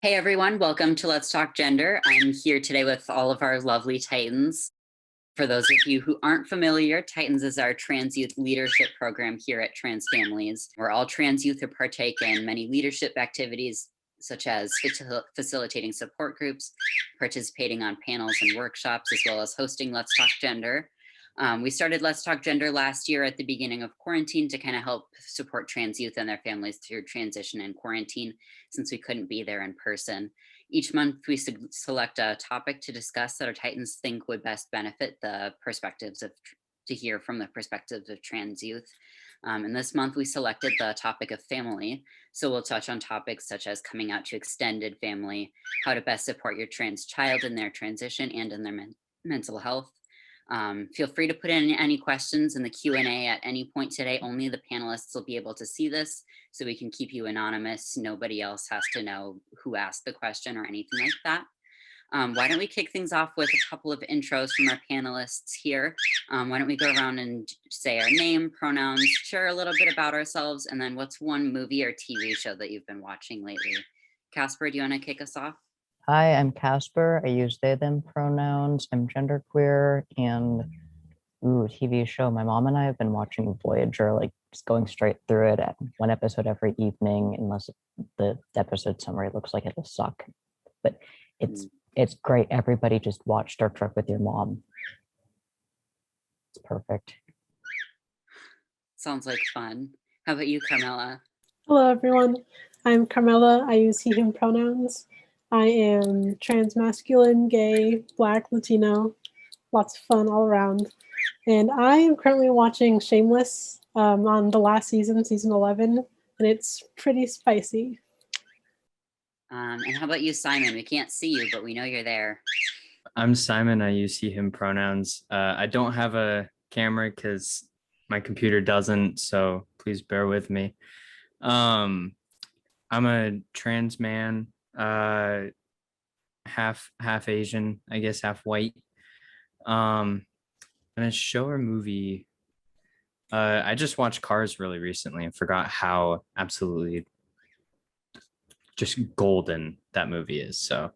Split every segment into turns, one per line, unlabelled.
Hey everyone, welcome to Let's Talk Gender. I'm here today with all of our lovely Titans. For those of you who aren't familiar, Titans is our trans youth leadership program here at Trans Families, where all trans youth who partake in many leadership activities, such as facilitating support groups, participating on panels and workshops, as well as hosting Let's Talk Gender. We started Let's Talk Gender last year at the beginning of quarantine to kind of help support trans youth and their families through transition and quarantine, since we couldn't be there in person. Each month, we select a topic to discuss that our Titans think would best benefit the perspectives of to hear from the perspectives of trans youth. And this month, we selected the topic of family. So we'll touch on topics such as coming out to extended family, how to best support your trans child in their transition and in their mental health. Feel free to put in any questions in the Q&A at any point today. Only the panelists will be able to see this, so we can keep you anonymous. Nobody else has to know who asked the question or anything like that. Why don't we kick things off with a couple of intros from our panelists here. Why don't we go around and say our name, pronouns, share a little bit about ourselves, and then what's one movie or TV show that you've been watching lately? Casper, do you want to kick us off?
Hi, I'm Casper. I use they, them pronouns. I'm genderqueer and TV show. My mom and I have been watching Voyager, like just going straight through it at one episode every evening, unless the episode summary looks like it'll suck. But it's great. Everybody just watch Star Trek with your mom. It's perfect.
Sounds like fun. How about you, Carmela?
Hello, everyone. I'm Carmela. I use he, him pronouns. I am transmasculine, gay, Black, Latino. Lots of fun all around. And I am currently watching Shameless on the last season, season 11, and it's pretty spicy.
And how about you, Simon? We can't see you, but we know you're there.
I'm Simon. I use he, him pronouns. I don't have a camera because my computer doesn't, so please bear with me. I'm a trans man, half Asian, I guess, half white. And a show or movie. I just watched Cars really recently and forgot how absolutely just golden that movie is. So,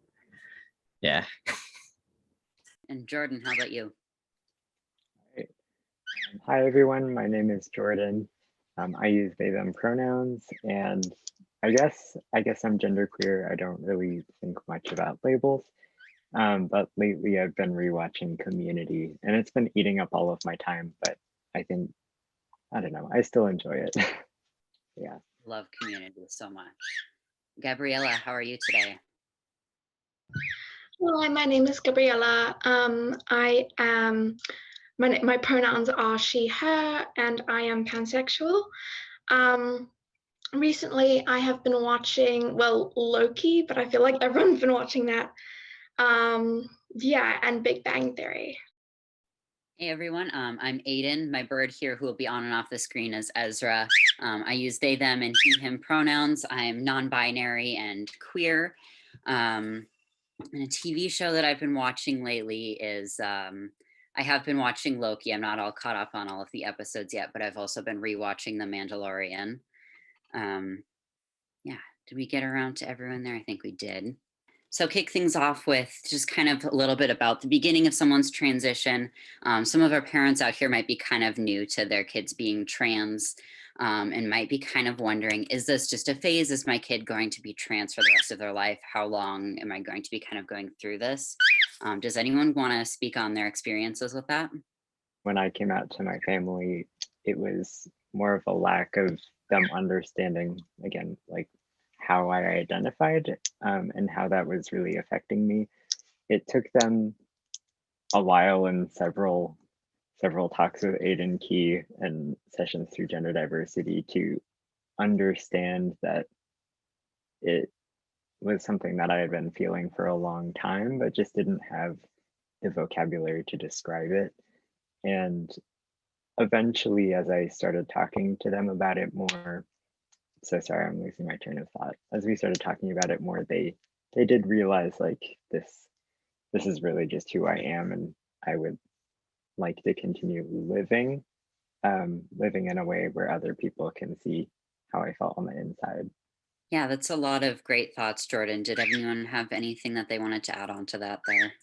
yeah.
And Jordan, how about you?
Hi, everyone. My name is Jordan. I use they, them pronouns, and I guess I'm genderqueer. I don't really think much about labels. But lately I've been rewatching Community, and it's been eating up all of my time, but I don't know, I still enjoy it. Yeah.
Love Community so much. Gabriella, how are you today?
Hi, my name is Gabriella. I am, my pronouns are she, her, and I am pansexual. Recently, I have been watching, Loki, but I feel like everyone's been watching that. And Big Bang Theory.
Hey everyone, I'm Aiden. My bird here who will be on and off the screen is Ezra. I use they, them, and he, him pronouns. I'm non-binary and queer. And a TV show that I've been watching lately is, I have been watching Loki. I'm not all caught up on all of the episodes yet, but I've also been rewatching The Mandalorian. Did we get around to everyone there? I think we did. So kick things off with just kind of a little bit about the beginning of someone's transition. Some of our parents out here might be kind of new to their kids being trans and might be kind of wondering, is this just a phase? Is my kid going to be trans for the rest of their life? How long am I going to be kind of going through this? Does anyone want to speak on their experiences with that?
When I came out to my family, it was more of a lack of them understanding, again, like how I identified and how that was really affecting me. It took them a while and several talks with Aiden Key and sessions through gender diversity to understand that it was something that I had been feeling for a long time, but just didn't have the vocabulary to describe it. And eventually, as I started talking to them about it more, so sorry, I'm losing my train of thought. As we started talking about it more, they did realize like this is really just who I am, and I would like to continue living in a way where other people can see how I felt on the inside.
Yeah, that's a lot of great thoughts, Jordan. Did anyone have anything that they wanted to add on to that there?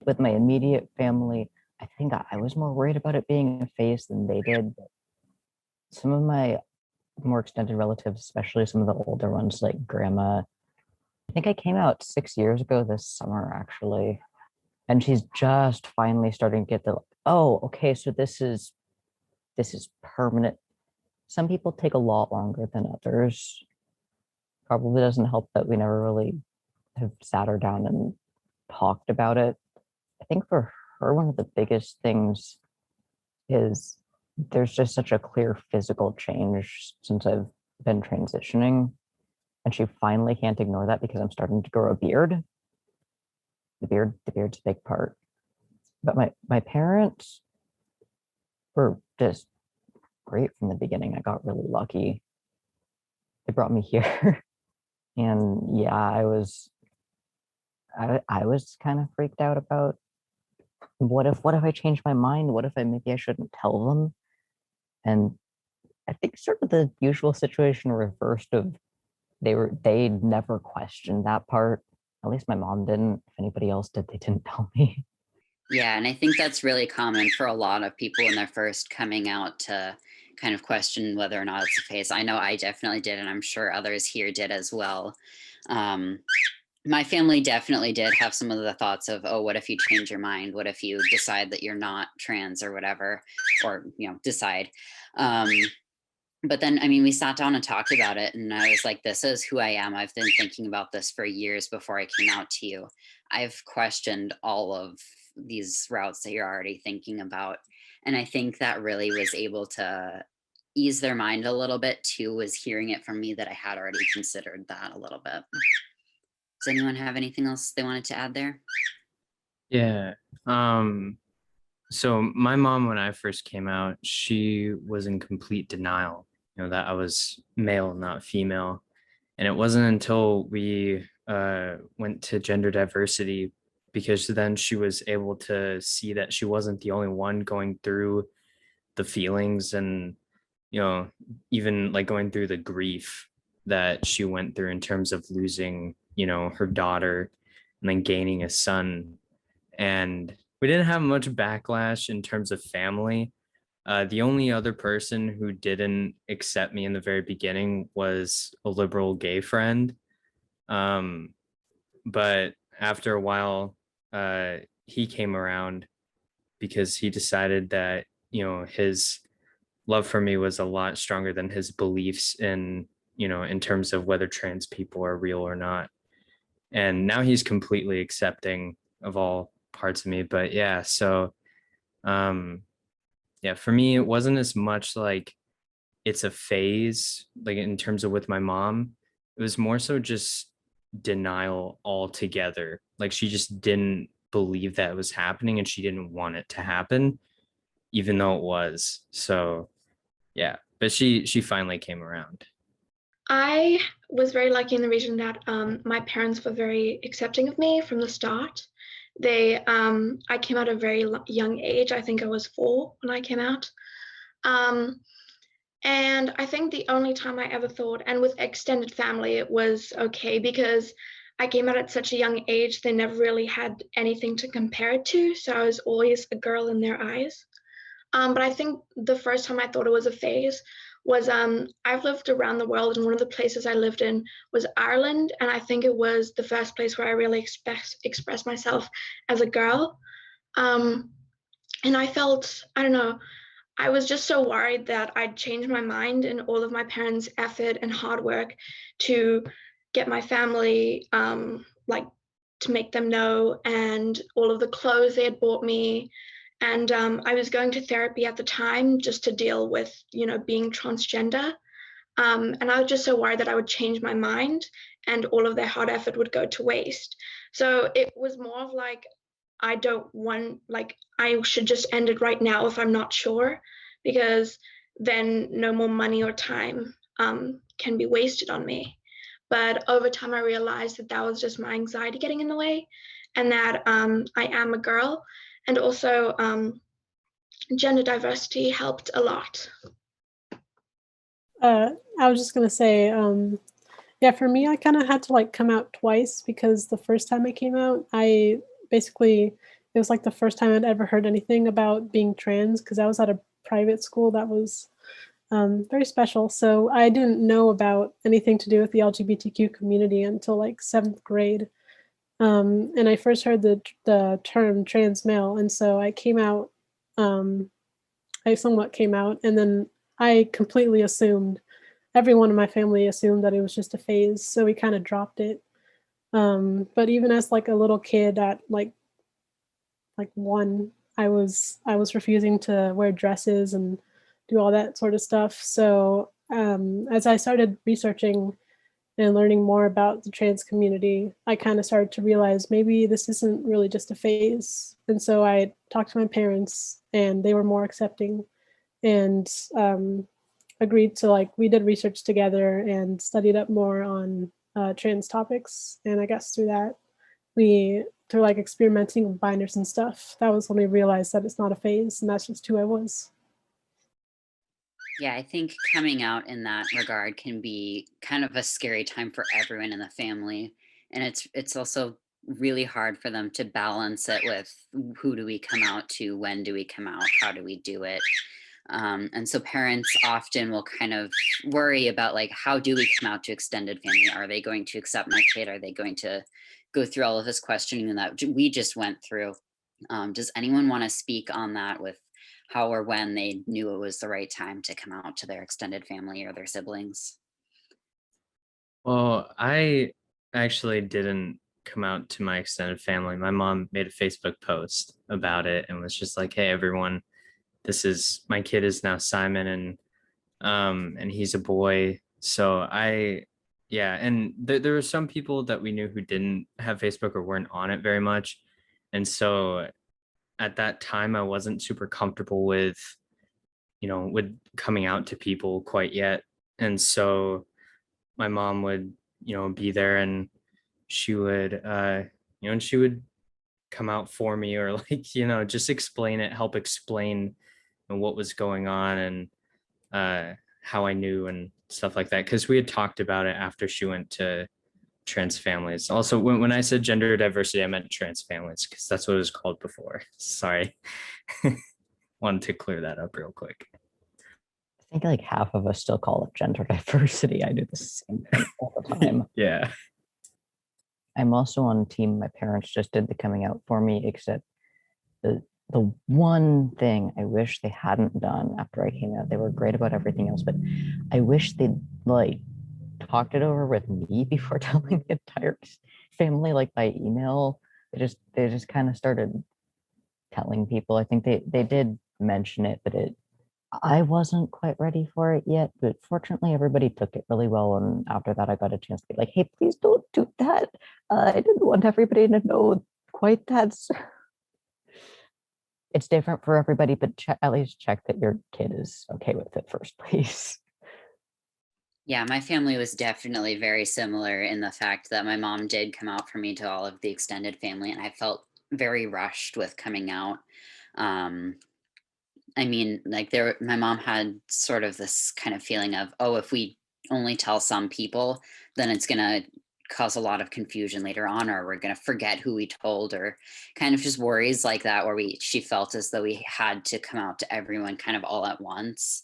With my immediate family, I think I was more worried about it being a phase than they did. But some of my more extended relatives, especially some of the older ones like grandma, I think I came out 6 years ago this summer actually. And she's just finally starting to get the, oh, okay, so this is permanent. Some people take a lot longer than others. Probably doesn't help that we never really have sat her down and talked about it. I think for her, one of the biggest things is there's just such a clear physical change since I've been transitioning. And she finally can't ignore that because I'm starting to grow a beard. The beard's a big part. But my parents were just great from the beginning. I got really lucky. They brought me here. And yeah, I was kind of freaked out about what if I change my mind? What if maybe I shouldn't tell them? And I think sort of the usual situation reversed of they never questioned that part. At least my mom didn't. If anybody else did, they didn't tell me.
Yeah, and I think that's really common for a lot of people when they're first coming out to kind of question whether or not it's a phase. I know I definitely did, and I'm sure others here did as well. Um, my family definitely did have some of the thoughts of, oh, what if you change your mind? What if you decide that you're not trans or whatever, or decide. Um, but then, I mean, we sat down and talked about it, and I was like, this is who I am. I've been thinking about this for years before I came out to you. I've questioned all of these routes that you're already thinking about. And I think that really was able to ease their mind a little bit too, was hearing it from me that I had already considered that a little bit. Does anyone have anything else they wanted to add there?
Yeah. So my mom, when I first came out, she was in complete denial, that I was male, not female. And it wasn't until we went to gender diversity, because then she was able to see that she wasn't the only one going through the feelings and, you know, even like going through the grief that she went through in terms of losing, her daughter and then gaining a son. And we didn't have much backlash in terms of family. The only other person who didn't accept me in the very beginning was a liberal gay friend. Um, but after a while, he came around because he decided that, his love for me was a lot stronger than his beliefs in terms of whether trans people are real or not. And now he's completely accepting of all parts of me. But yeah, so um, yeah, for me, it wasn't as much like it's a phase, like in terms of with my mom. It was more so just denial altogether. Like she just didn't believe that it was happening and she didn't want it to happen, even though it was. So yeah, but she finally came around.
I was very lucky in the region that my parents were very accepting of me from the start. I came out at a very young age. I think I was 4 when I came out. Um, and I think the only time I ever thought, and with extended family, it was okay because I came out at such a young age, they never really had anything to compare it to. So I was always a girl in their eyes. But I think the first time I thought it was a phase was I've lived around the world, and one of the places I lived in was Ireland, and I think it was the first place where I really expressed myself as a girl. Um, and I felt, I don't know, I was just so worried that I'd change my mind and all of my parents' effort and hard work to get my family, like to make them know, and all of the clothes they had bought me. And I was going to therapy at the time just to deal with, being transgender. And I was just so worried that I would change my mind and all of their hard effort would go to waste. So it was more of like, I don't want, like, I should just end it right now if I'm not sure, because then no more money or time can be wasted on me. But over time, I realized that that was just my anxiety getting in the way, and that I am a girl. And also, gender diversity helped a lot.
I was just gonna say, Yeah, for me, I kind of had to like come out twice because the first time I came out, I basically it was like the first time I'd ever heard anything about being trans because I was at a private school that was very special. So I didn't know about anything to do with the LGBTQ community until like seventh grade. And I first heard the term trans male, and so I came out. Um, I somewhat came out, and then I completely assumed everyone in my family assumed that it was just a phase, so we kind of dropped it. But even as like a little kid at like one, I was refusing to wear dresses and do all that sort of stuff. So as I started researching and learning more about the trans community, I kind of started to realize maybe this isn't really just a phase. And so I talked to my parents, and they were more accepting and agreed to like we did research together and studied up more on trans topics. And I guess through that, we through like experimenting with binders and stuff, that was when we realized that it's not a phase and that's just who I was.
Yeah, I think coming out in that regard can be kind of a scary time for everyone in the family. And it's also really hard for them to balance it with who do we come out to, when do we come out, how do we do it. And so parents often will kind of worry about like, how do we come out to extended family? Are they going to accept my kid? Are they going to go through all of this questioning that we just went through? Does anyone want to speak on that with how or when they knew it was the right time to come out to their extended family or their siblings?
Well, I actually didn't come out to my extended family. My mom made a Facebook post about it and was just like, "Hey, everyone, this is my kid is now Simon, and he's a boy." So yeah, and there were some people that we knew who didn't have Facebook or weren't on it very much, and so at that time, I wasn't super comfortable with with coming out to people quite yet, and so my mom would be there, and she would and she would come out for me, or like just explain it, help explain what was going on, and how I knew and stuff like that, because we had talked about it after she went to trans families. Also, when I said gender diversity, I meant trans families because that's what it was called before. Sorry. Wanted to clear that up real quick.
I think like half of us still call it gender diversity. I do the same thing all the time.
Yeah.
I'm also on team. My parents just did the coming out for me, except the one thing I wish they hadn't done after I came out, they were great about everything else, but I wish they'd like talked it over with me before telling the entire family, like by email. They just kind of started telling people. I think they did mention it, but I wasn't quite ready for it yet. But fortunately, everybody took it really well. And after that, I got a chance to be like, "Hey, please don't do that. I didn't want everybody to know quite that." It's different for everybody, but at least check that your kid is okay with it first, please.
Yeah, my family was definitely very similar in the fact that my mom did come out for me to all of the extended family, and I felt very rushed with coming out. Um, I mean, like my mom had sort of this kind of feeling of, oh, if we only tell some people, then it's gonna cause a lot of confusion later on, or we're gonna forget who we told, or kind of just worries like that, where she felt as though we had to come out to everyone kind of all at once.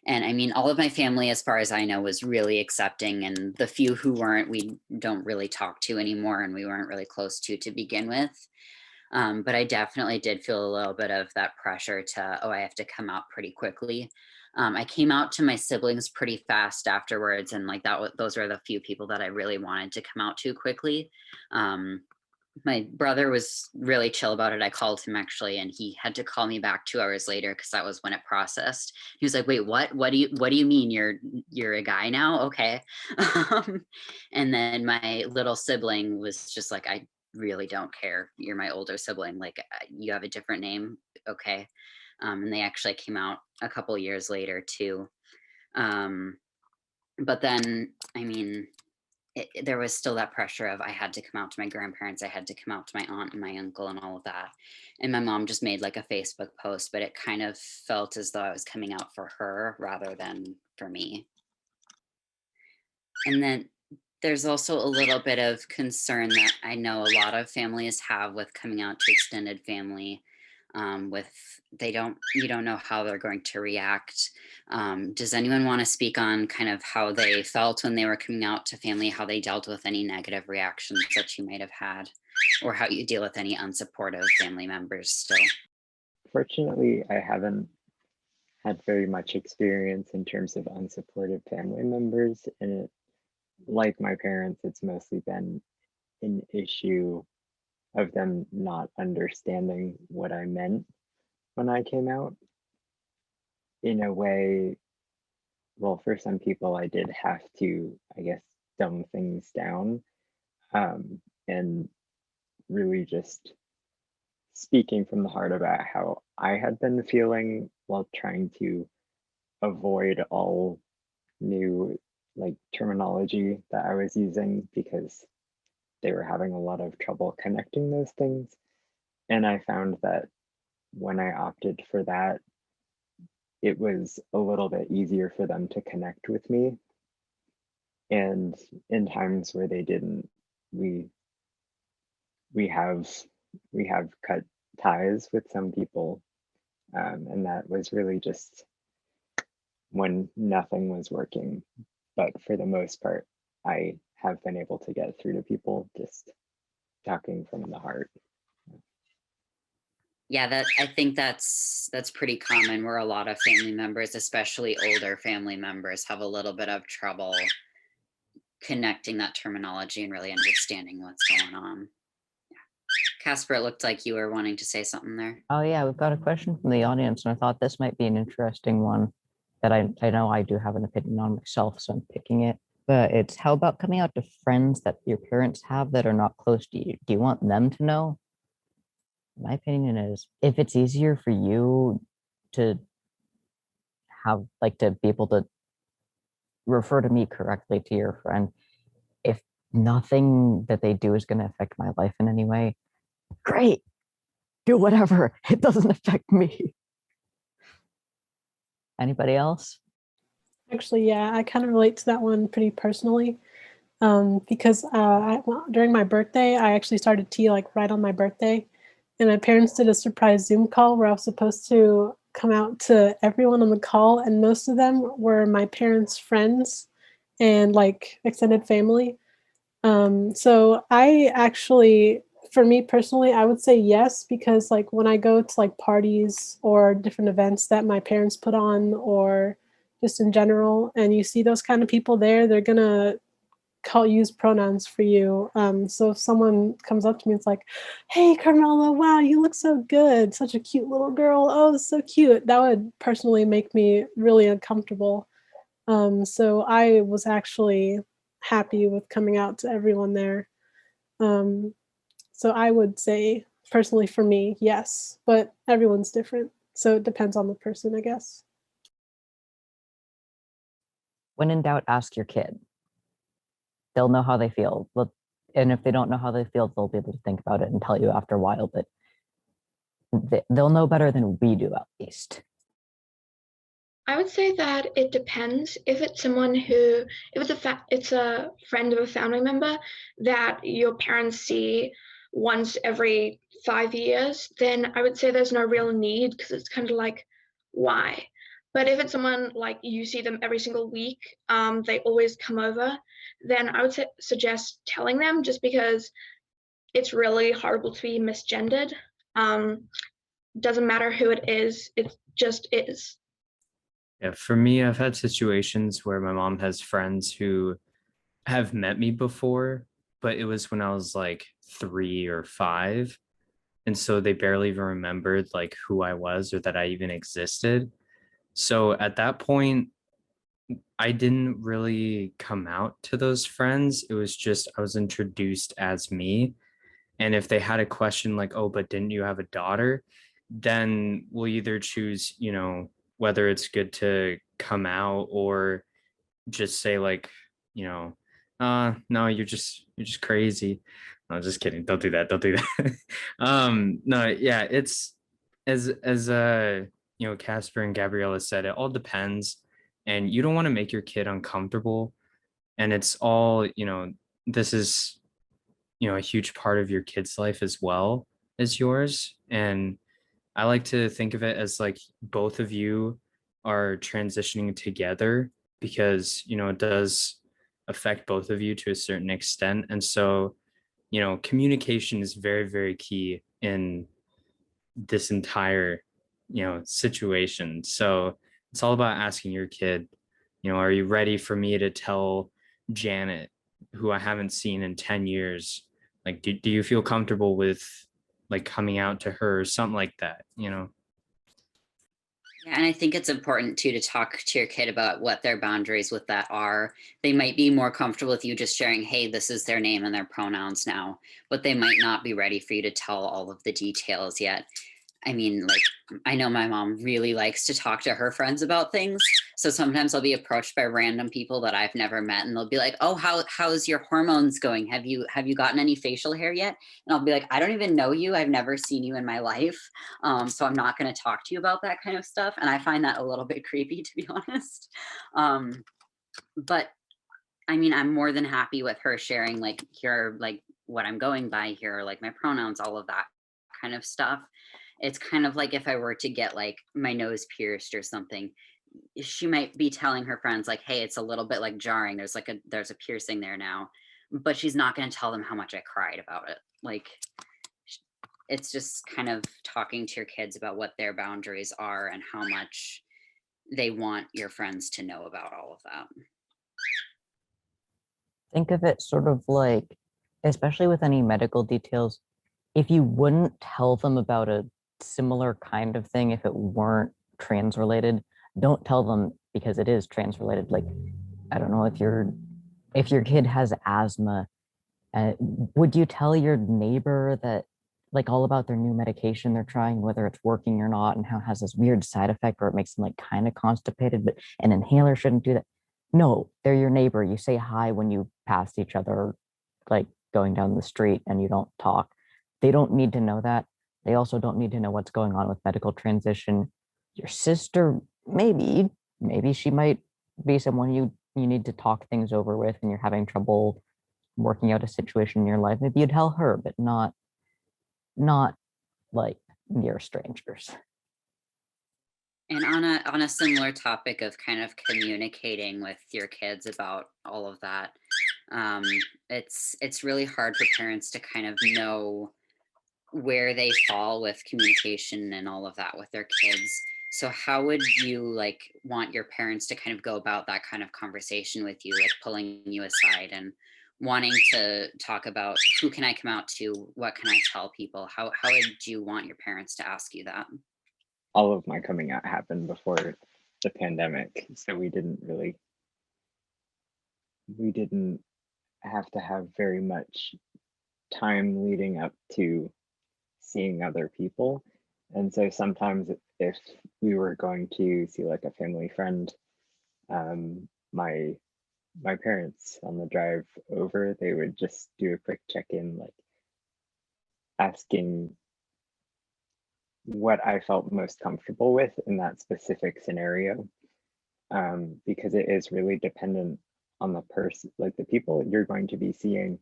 And I mean, all of my family, as far as I know, was really accepting, and the few who weren't, we don't really talk to anymore, and we weren't really close to begin with. But I definitely did feel a little bit of that pressure to, oh, I have to come out pretty quickly. I came out to my siblings pretty fast afterwards, and like those are the few people that I really wanted to come out to quickly. My brother was really chill about it. I called him actually, and he had to call me back 2 hours later because that was when it processed. He was like, "Wait, what? What do you mean you're a guy now? Okay." And then my little sibling was just like, "I really don't care. You're my older sibling. Like you have a different name, okay?" And they actually came out a couple years later too. Um, but then, I mean, there was still that pressure of I had to come out to my grandparents, I had to come out to my aunt and my uncle and all of that. And my mom just made like a Facebook post, but it kind of felt as though I was coming out for her rather than for me. And then There's also a little bit of concern that I know a lot of families have with coming out to extended family. With you don't know how they're going to react. Does anyone want to speak on kind of how they felt when they were coming out to family, how they dealt with any negative reactions that you might have had, or how you deal with any unsupportive family members still?
Fortunately, I haven't had very much experience in terms of unsupportive family members, and like my parents, it's mostly been an issue of them not understanding what I meant when I came out. In a way, well, for some people, I did have to, I guess, dumb things down, and really just speaking from the heart about how I had been feeling while trying to avoid all new like terminology that I was using because they were having a lot of trouble connecting those things. And I found that when I opted for that, it was a little bit easier for them to connect with me. And in times where they didn't, we we have we have cut ties with some people, and that was really just when nothing was working. But for the most part, I have been able to get through to people just talking from the heart.
Yeah, I think that's pretty common where a lot of family members, especially older family members, have a little bit of trouble connecting that terminology and really understanding what's going on. Casper, it looked like you were wanting to say something there.
Oh yeah, we've got a question from the audience, and I thought this might be an interesting one that I know I do have an opinion on myself, so I'm picking it. But it's how about coming out to friends that your parents have that are not close to you? Do you want them to know? My opinion is if it's easier for you to have like to be able to refer to me correctly to your friend, if nothing that they do is going to affect my life in any way, great, do whatever. It doesn't affect me. Anybody else?
Actually, yeah, I kind of relate to that one pretty personally. Because well, during my birthday, I actually started tea like right on my birthday, and my parents did a surprise Zoom call where I was supposed to come out to everyone on the call, and most of them were my parents' friends and like extended family. So I actually, for me personally, I would say yes, because like when I go to like parties or different events that my parents put on or just in general, and you see those kind of people there, they're gonna use pronouns for you. So if someone comes up to me, it's like, "Hey, Carmela, wow, you look so good. Such a cute little girl. Oh, it's so cute." That would personally make me really uncomfortable. So I was actually happy with coming out to everyone there. Um, so I would say personally for me, yes, but everyone's different. So it depends on the person, I guess.
When in doubt, ask your kid. They'll know how they feel. And if they don't know how they feel, they'll be able to think about it and tell you after a while, but they'll know better than we do, at least.
I would say that it depends. If it's someone who, if it's a friend of a family member that your parents see once every 5 years, then I would say there's no real need because it's kind of like, why? But if it's someone like you see them every single week, they always come over, then I would suggest telling them just because it's really horrible to be misgendered. Doesn't matter who it is, it just is.
Yeah, for me, I've had situations where my mom has friends who have met me before, but it was when I was like 3 or 5. And so they barely even remembered like who I was or that I even existed. So at that point, I didn't really come out to those friends. It was just I was introduced as me. And if they had a question like, oh, but didn't you have a daughter? Then we'll either choose, whether it's good to come out or just say like, no, you're just crazy. No, just kidding. Don't do that. Don't do that. No, yeah, it's as Casper and Gabriella said, it all depends. And you don't want to make your kid uncomfortable. And it's all, this is, a huge part of your kid's life as well as yours. And I like to think of it as like both of you are transitioning together, because, it does affect both of you to a certain extent. And so, communication is very, very key in this entire, situation. So it's all about asking your kid, are you ready for me to tell Janet, who I haven't seen in 10 years, like, do you feel comfortable with like coming out to her or something like that,
Yeah, and I think it's important too to talk to your kid about what their boundaries with that are. They might be more comfortable with you just sharing, hey, this is their name and their pronouns now, but they might not be ready for you to tell all of the details yet. I mean, like, I know my mom really likes to talk to her friends about things. So sometimes I'll be approached by random people that I've never met, and they'll be like, "Oh, how's your hormones going? Have you gotten any facial hair yet?" And I'll be like, "I don't even know you. I've never seen you in my life. So I'm not going to talk to you about that kind of stuff." And I find that a little bit creepy, to be honest. But I mean, I'm more than happy with her sharing, like, here, like, what I'm going by here, like my pronouns, all of that kind of stuff. It's kind of like if I were to get like my nose pierced or something, she might be telling her friends like, hey, it's a little bit like jarring. There's a piercing there now, but she's not going to tell them how much I cried about it. Like, it's just kind of talking to your kids about what their boundaries are and how much they want your friends to know about all of that.
Think of it sort of like, especially with any medical details, if you wouldn't tell them about a similar kind of thing if it weren't trans related, don't tell them because it is trans related. Like, I don't know, if your kid has asthma, would you tell your neighbor that, like, all about their new medication they're trying, whether it's working or not, and how it has this weird side effect where it makes them like kind of constipated, but an inhaler shouldn't do that? No, they're your neighbor. You say hi when you pass each other, like going down the street, and you don't talk. They don't need to know that. They also don't need to know what's going on with medical transition. Your sister, maybe she might be someone you need to talk things over with, and you're having trouble working out a situation in your life. Maybe you tell her, but not like near strangers.
And on a similar topic of kind of communicating with your kids about all of that, it's really hard for parents to kind of know where they fall with communication and all of that with their kids. So how would you like want your parents to kind of go about that kind of conversation with you, like pulling you aside and wanting to talk about who can I come out to, what can I tell people? How would you want your parents to ask you that?
All of my coming out happened before the pandemic, so we didn't have to have very much time leading up to seeing other people. And so sometimes if we were going to see like a family friend, my parents on the drive over, they would just do a quick check-in, like asking what I felt most comfortable with in that specific scenario, because it is really dependent on the person, like the people you're going to be seeing,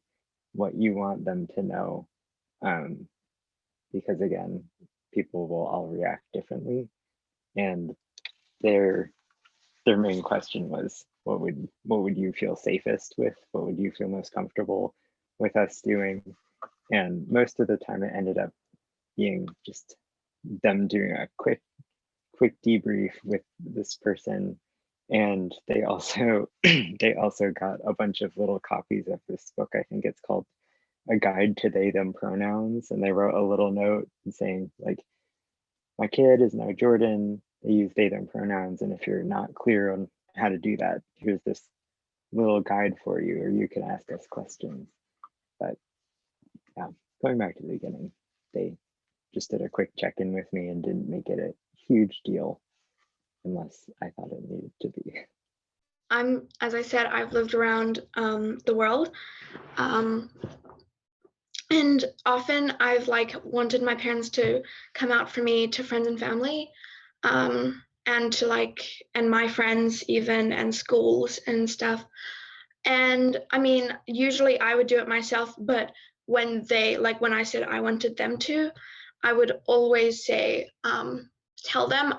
what you want them to know, because again, people will all react differently, and their main question was, what would you feel safest with? What would you feel most comfortable with us doing? And most of the time, it ended up being just them doing a quick debrief with this person, and they also they also got a bunch of little copies of this book. I think it's called A Guide to They Them Pronouns, and they wrote a little note saying like, my kid is now Jordan, they use they them pronouns, and if you're not clear on how to do that, here's this little guide for you, or you can ask us questions. But yeah, going back to the beginning, they just did a quick check-in with me and didn't make it a huge deal unless I thought it needed to be.
As I said, I've lived around the world. And often I've like wanted my parents to come out for me to friends and family, and to like, and my friends even, and schools and stuff. And I mean, usually I would do it myself, but when they, like when I said I wanted them to, I would always say, tell them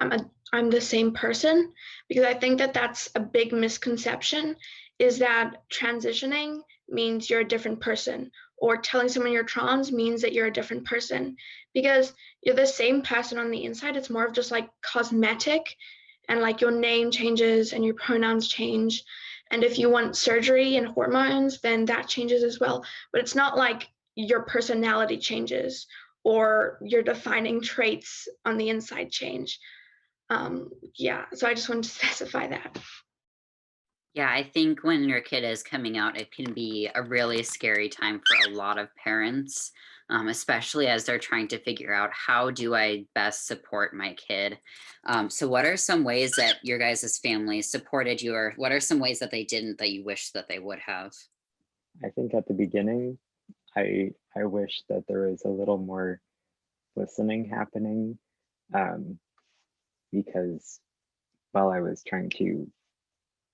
I'm the same person, because I think that that's a big misconception, is that transitioning means you're a different person, or telling someone you're trans means that you're a different person, because you're the same person on the inside. It's more of just like cosmetic, and like your name changes and your pronouns change. And if you want surgery and hormones, then that changes as well. But it's not like your personality changes or your defining traits on the inside change. Yeah, so I just wanted to specify that.
Yeah, I think when your kid is coming out, it can be a really scary time for a lot of parents, especially as they're trying to figure out, how do I best support my kid? So what are some ways that your guys' family supported you, or what are some ways that they didn't that you wish that they would have?
I think at the beginning, I wish that there was a little more listening happening, because while I was trying to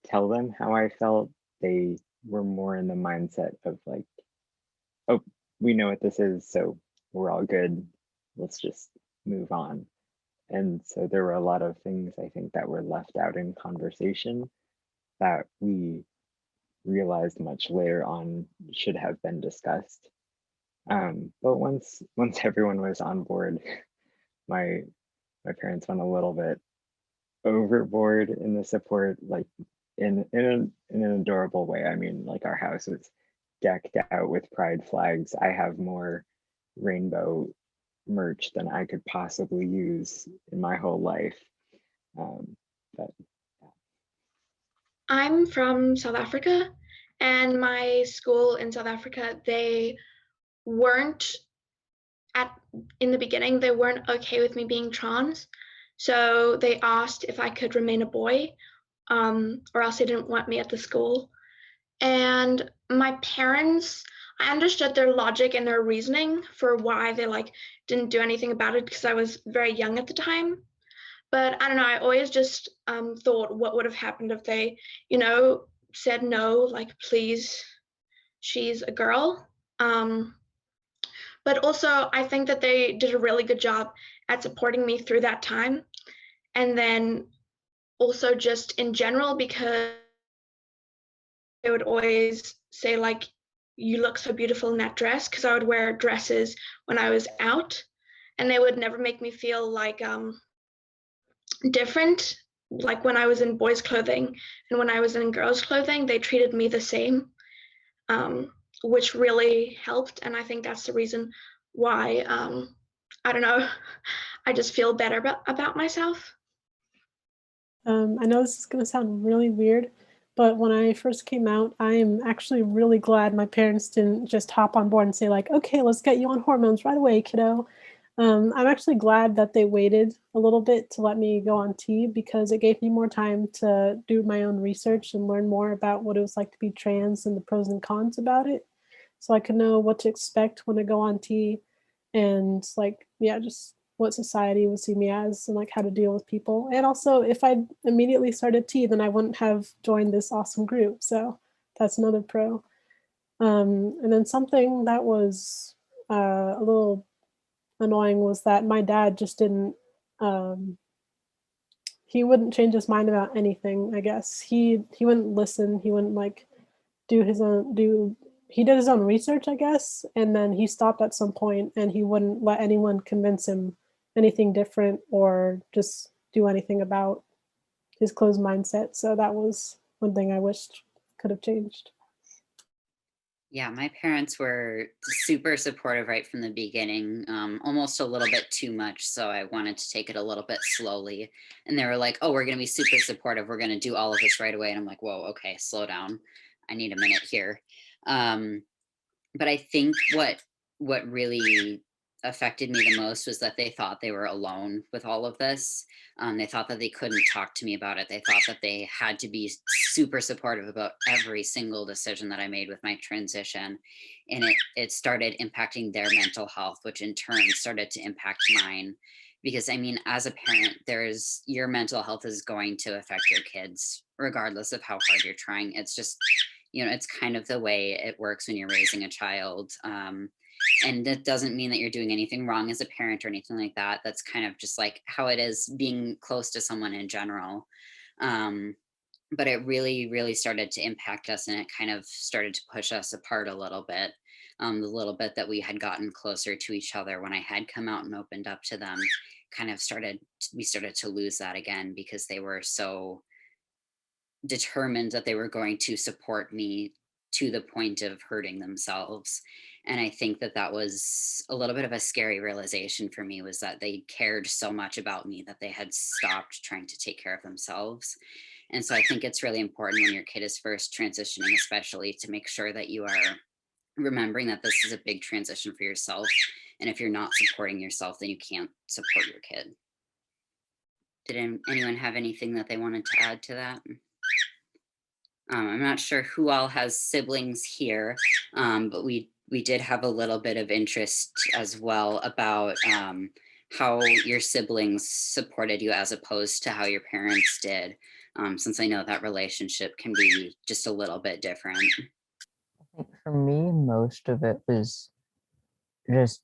tell them how I felt, they were more in the mindset of like, oh, we know what this is, so we're all good. Let's just move on. And so there were a lot of things I think that were left out in conversation that we realized much later on should have been discussed. But once everyone was on board, my my parents went a little bit overboard in the support, like in an adorable way. I mean, like our house was decked out with pride flags. I have more rainbow merch than I could possibly use in my whole life. But
I'm from South Africa, and my school in South Africa, they weren't at in the beginning, they weren't okay with me being trans. So they asked if I could remain a boy, or else they didn't want me at the school. And my parents, I understood their logic and their reasoning for why they like didn't do anything about it, because I was very young at the time. But I don't know, I always just thought, what would have happened if they, said no, like, please, she's a girl. But also, I think that they did a really good job at supporting me through that time. And then also just in general, because they would always say, like, you look so beautiful in that dress, because I would wear dresses when I was out. And they would never make me feel like different. Like when I was in boys' clothing and when I was in girls' clothing, they treated me the same, which really helped. And I think that's the reason why, I don't know, I just feel better about myself.
I know this is going to sound really weird, but when I first came out, I am actually really glad my parents didn't just hop on board and say like, okay, let's get you on hormones right away, kiddo. I'm actually glad that they waited a little bit to let me go on T, because it gave me more time to do my own research and learn more about what it was like to be trans and the pros and cons about it. So I could know what to expect when I go on T, and like, yeah, just what society would see me as and like how to deal with people. And also, if I immediately started T, then I wouldn't have joined this awesome group. So that's another pro. And then something that was a little annoying was that my dad just didn't, he wouldn't change his mind about anything. I guess he wouldn't listen. He wouldn't like he did his own research, I guess, and then he stopped at some point, and he wouldn't let anyone convince him anything different or just do anything about his closed mindset. So that was one thing I wished could have changed.
Yeah, my parents were super supportive right from the beginning, almost a little bit too much. So I wanted to take it a little bit slowly. And they were like, oh, we're going to be super supportive. We're going to do all of this right away. And I'm like, whoa, okay, slow down. I need a minute here. But I think what really affected me the most was that they thought they were alone with all of this. They thought that they couldn't talk to me about it. They thought that they had to be super supportive about every single decision that I made with my transition. And it started impacting their mental health, which in turn started to impact mine. Because I mean, as a parent, your mental health is going to affect your kids, regardless of how hard you're trying. It's just, it's kind of the way it works when you're raising a child. And that doesn't mean that you're doing anything wrong as a parent or anything like that. That's kind of just like how it is being close to someone in general. But it really, really started to impact us, and it kind of started to push us apart a little bit. The little bit that we had gotten closer to each other when I had come out and opened up to them, we started to lose that again, because they were so determined that they were going to support me to the point of hurting themselves. And I think that that was a little bit of a scary realization for me, was that they cared so much about me that they had stopped trying to take care of themselves. And so I think it's really important when your kid is first transitioning, especially, to make sure that you are remembering that this is a big transition for yourself. And if you're not supporting yourself, then you can't support your kid. Did anyone have anything that they wanted to add to that? I'm not sure who all has siblings here, but we did have a little bit of interest as well about how your siblings supported you as opposed to how your parents did, since I know that relationship can be just a little bit different.
I think for me, most of it was just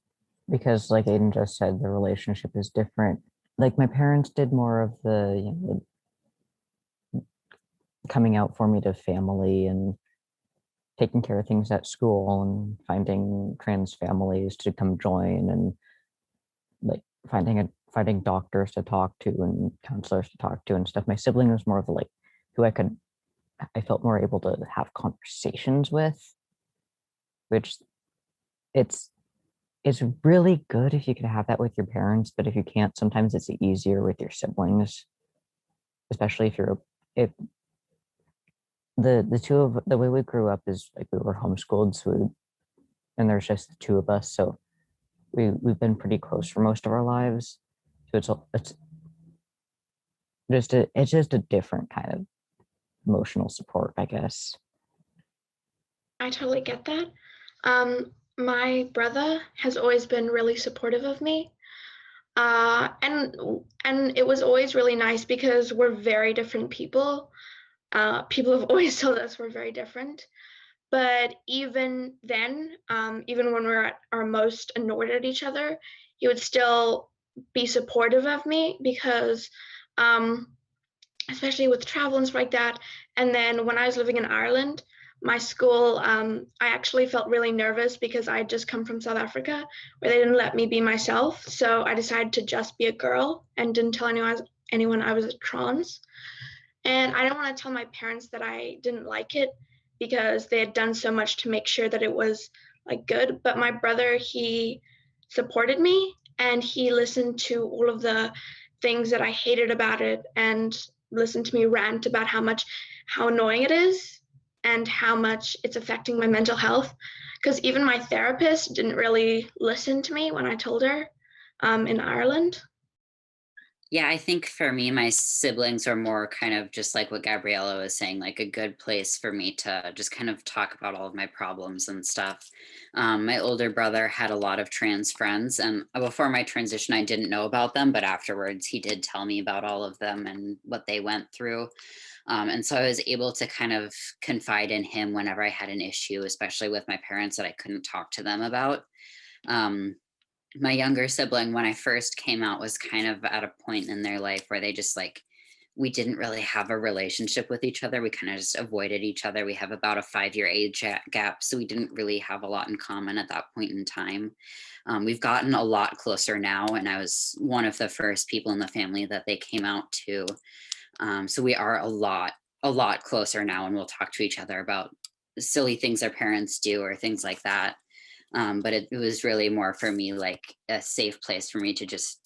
because, like Aiden just said, the relationship is different. Like my parents did more of the coming out for me to family and taking care of things at school and finding trans families to come join, and like finding doctors to talk to and counselors to talk to and stuff. My sibling was more of like who I felt more able to have conversations with, which it's really good if you can have that with your parents, but if you can't, sometimes it's easier with your siblings, especially if the way we grew up is like we were homeschooled, and there's just the two of us, so we've been pretty close for most of our lives. So it's just a different kind of emotional support, I guess.
I totally get that. My brother has always been really supportive of me. And it was always really nice because we're very different people. People have always told us we're very different. But even then, even when we're at our most annoyed at each other, he would still be supportive of me because, especially with travel and stuff like that. And then when I was living in Ireland, my school, I actually felt really nervous because I had just come from South Africa where they didn't let me be myself. So I decided to just be a girl and didn't tell anyone I was a trans. And I didn't want to tell my parents that I didn't like it because they had done so much to make sure that it was like good. But my brother, he supported me and he listened to all of the things that I hated about it and listened to me rant about how annoying it is and how much it's affecting my mental health. Because even my therapist didn't really listen to me when I told her in Ireland.
Yeah, I think for me, my siblings are more kind of just like what Gabriella was saying, like a good place for me to just kind of talk about all of my problems and stuff. My older brother had a lot of trans friends, and before my transition, I didn't know about them, but afterwards, he did tell me about all of them and what they went through. And so I was able to kind of confide in him whenever I had an issue, especially with my parents that I couldn't talk to them about. My younger sibling, when I first came out, was kind of at a point in their life where they just like, we didn't really have a relationship with each other. We kind of just avoided each other. We have about a 5-year age gap, so we didn't really have a lot in common at that point in time. We've gotten a lot closer now, and I was one of the first people in the family that they came out to. So we are a lot closer now, and we'll talk to each other about silly things our parents do or things like that. But it was really more for me like a safe place for me to just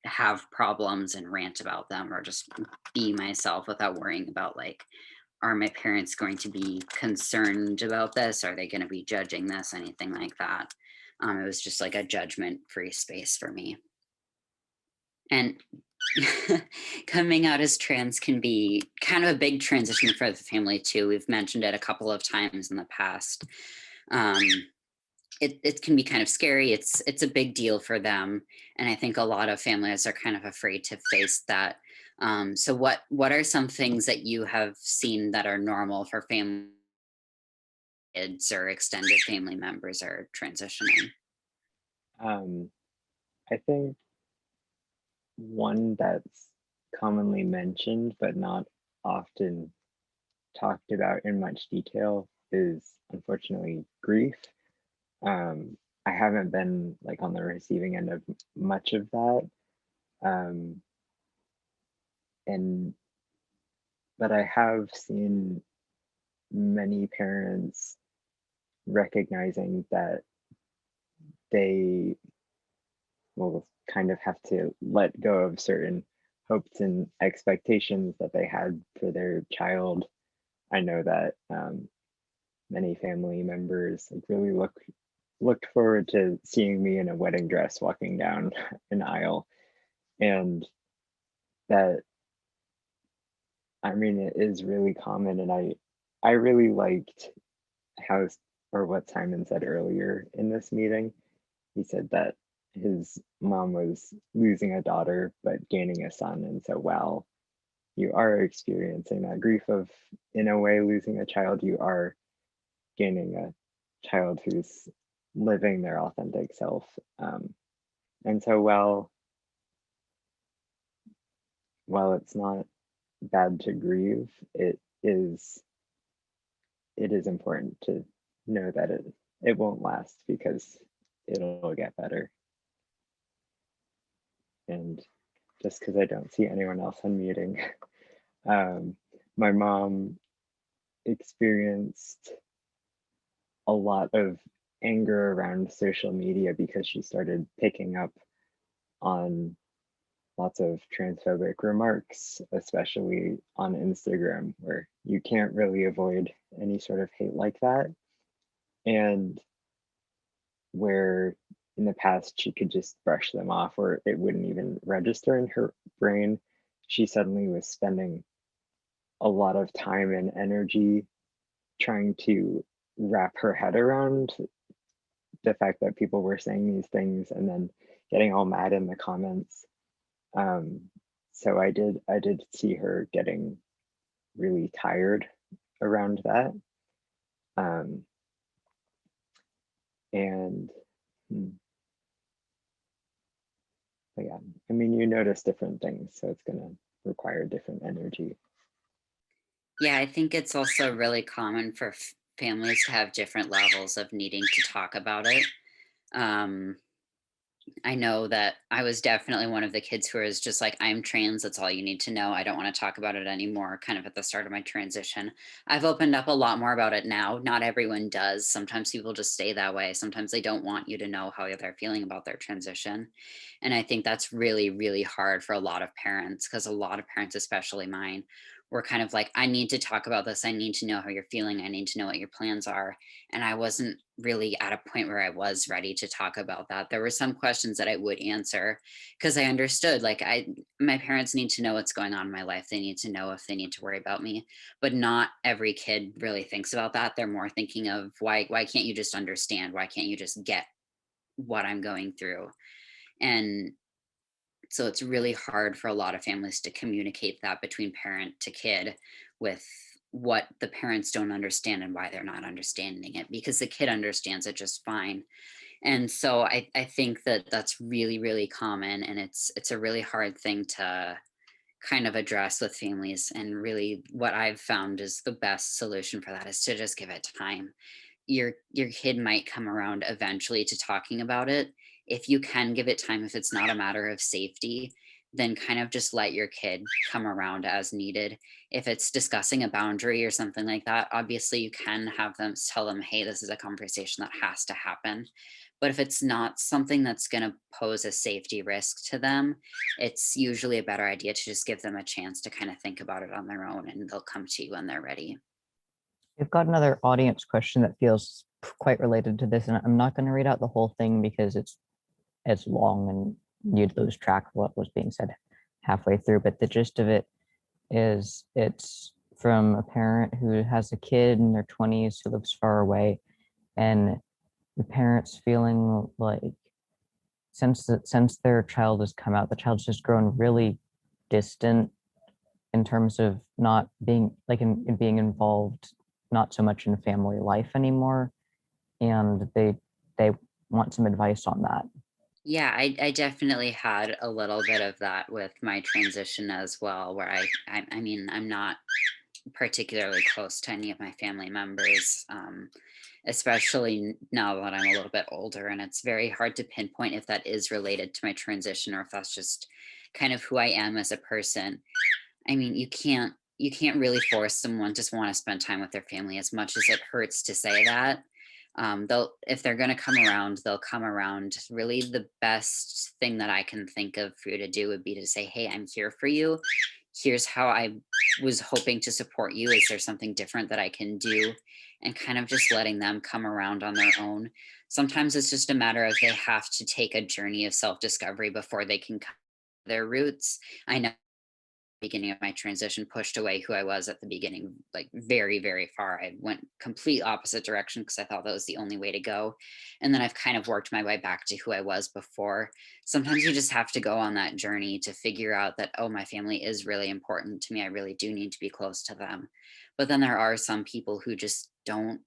have problems and rant about them, or just be myself without worrying about like, are my parents going to be concerned about this? Are they going to be judging this? Anything like that. It was just like a judgment-free space for me. And coming out as trans can be kind of a big transition for the family too. We've mentioned it a couple of times in the past. It can be kind of scary. It's a big deal for them, and I think a lot of families are kind of afraid to face that. So what are some things that you have seen that are normal for families kids or extended family members are transitioning?
I think one that's commonly mentioned but not often talked about in much detail is unfortunately grief. Um, I haven't been like on the receiving end of much of that. Um, and but I have seen many parents recognizing that they will kind of have to let go of certain hopes and expectations that they had for their child. I know that many family members like really looked forward to seeing me in a wedding dress walking down an aisle, and that, I mean, it is really common. And I really liked how, or what Simon said earlier in this meeting. He said that his mom was losing a daughter but gaining a son, and so while you are experiencing that grief of, in a way, losing a child, you are gaining a child who's living their authentic self. And so while it's not bad to grieve, it is important to know that it won't last, because it'll get better. And just because I don't see anyone else unmuting, my mom experienced a lot of anger around social media because she started picking up on lots of transphobic remarks, especially on Instagram, where you can't really avoid any sort of hate like that. And where in the past she could just brush them off or it wouldn't even register in her brain, she suddenly was spending a lot of time and energy trying to wrap her head around the fact that people were saying these things and then getting all mad in the comments. So I did see her getting really tired around that. And but yeah, I mean, you notice different things, so it's gonna require different energy.
Yeah, I think it's also really common for families to have different levels of needing to talk about it. Um, I know that I was definitely one of the kids who was just like, I'm trans, that's all you need to know. I don't want to talk about it anymore, kind of at the start of my transition. I've opened up a lot more about it now. Not everyone does. Sometimes people just stay that way. Sometimes they don't want you to know how they're feeling about their transition. And I think that's really, really hard for a lot of parents, because a lot of parents, especially mine, were kind of like, I need to talk about this. I need to know how you're feeling. I need to know what your plans are. And I wasn't really at a point where I was ready to talk about that. There were some questions that I would answer because I understood, like, my parents need to know what's going on in my life. They need to know if they need to worry about me. But not every kid really thinks about that. They're more thinking of why can't you just understand? Why can't you just get what I'm going through? And so it's really hard for a lot of families to communicate that between parent to kid, with what the parents don't understand and why they're not understanding it, because the kid understands it just fine. And so I think that that's really, really common, and it's a really hard thing to kind of address with families. And really what I've found is the best solution for that is to just give it time. Your kid might come around eventually to talking about it. If you can give it time, if it's not a matter of safety, then kind of just let your kid come around as needed. If it's discussing a boundary or something like that, obviously you can have them tell them, hey, this is a conversation that has to happen. But if it's not something that's going to pose a safety risk to them, it's usually a better idea to just give them a chance to kind of think about it on their own, and they'll come to you when they're ready.
We've got another audience question that feels quite related to this, and I'm not going to read out the whole thing because it's long and you'd lose track of what was being said halfway through. But the gist of it is, it's from a parent who has a kid in their 20s who lives far away, and the parents feeling like since their child has come out, the child's just grown really distant in terms of not being like in being involved not so much in family life anymore, and they want some advice on that.
Yeah, I definitely had a little bit of that with my transition as well, where I mean, I'm not particularly close to any of my family members, especially now that I'm a little bit older, and it's very hard to pinpoint if that is related to my transition or if that's just kind of who I am as a person. I mean, you can't really force someone to want to spend time with their family, as much as it hurts to say that. They'll if they're going to come around, they'll come around. Really, the best thing that I can think of for you to do would be to say, hey, I'm here for you. Here's how I was hoping to support you. Is there something different that I can do? And kind of just letting them come around on their own. Sometimes it's just a matter of they have to take a journey of self-discovery before they can come to their roots. I know beginning of my transition pushed away who I was at the beginning, like very, very far. I went complete opposite direction because I thought that was the only way to go. And then I've kind of worked my way back to who I was before. Sometimes you just have to go on that journey to figure out that, oh, my family is really important to me. I really do need to be close to them. But then there are some people who just don't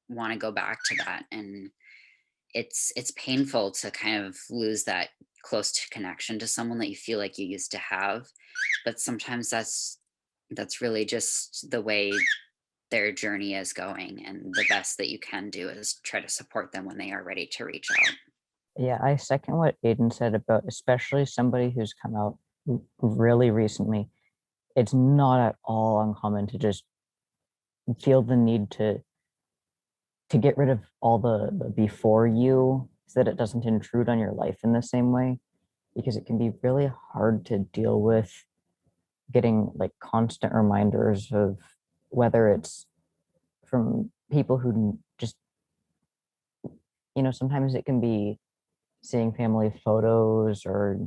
want to go back to that. And it's painful to kind of lose that close to connection to someone that you feel like you used to have, but sometimes that's really just the way their journey is going, and the best that you can do is try to support them when they are ready to reach out.
Yeah, I second what Aiden said about especially somebody who's come out really recently. It's not at all uncommon to just feel the need to get rid of all the before you so that it doesn't intrude on your life in the same way, because it can be really hard to deal with getting like constant reminders of, whether it's from people who just, sometimes it can be seeing family photos or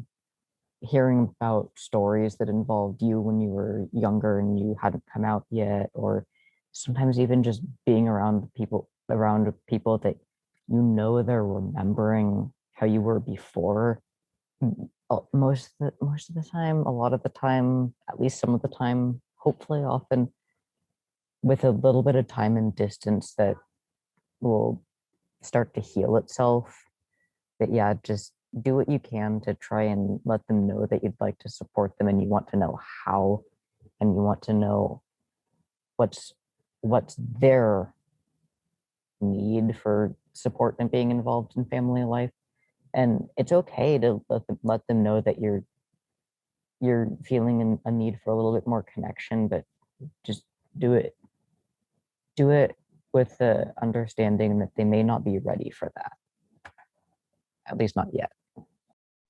hearing about stories that involved you when you were younger and you hadn't come out yet, or sometimes even just being around people that they're remembering how you were before. Most of the time, a lot of the time, at least some of the time, hopefully often, with a little bit of time and distance, that will start to heal itself. But yeah, just do what you can to try and let them know that you'd like to support them and you want to know how, and you want to know what's their need for support and being involved in family life. And it's okay to let them know that you're feeling a need for a little bit more connection, but just do it with the understanding that they may not be ready for that, at least not yet.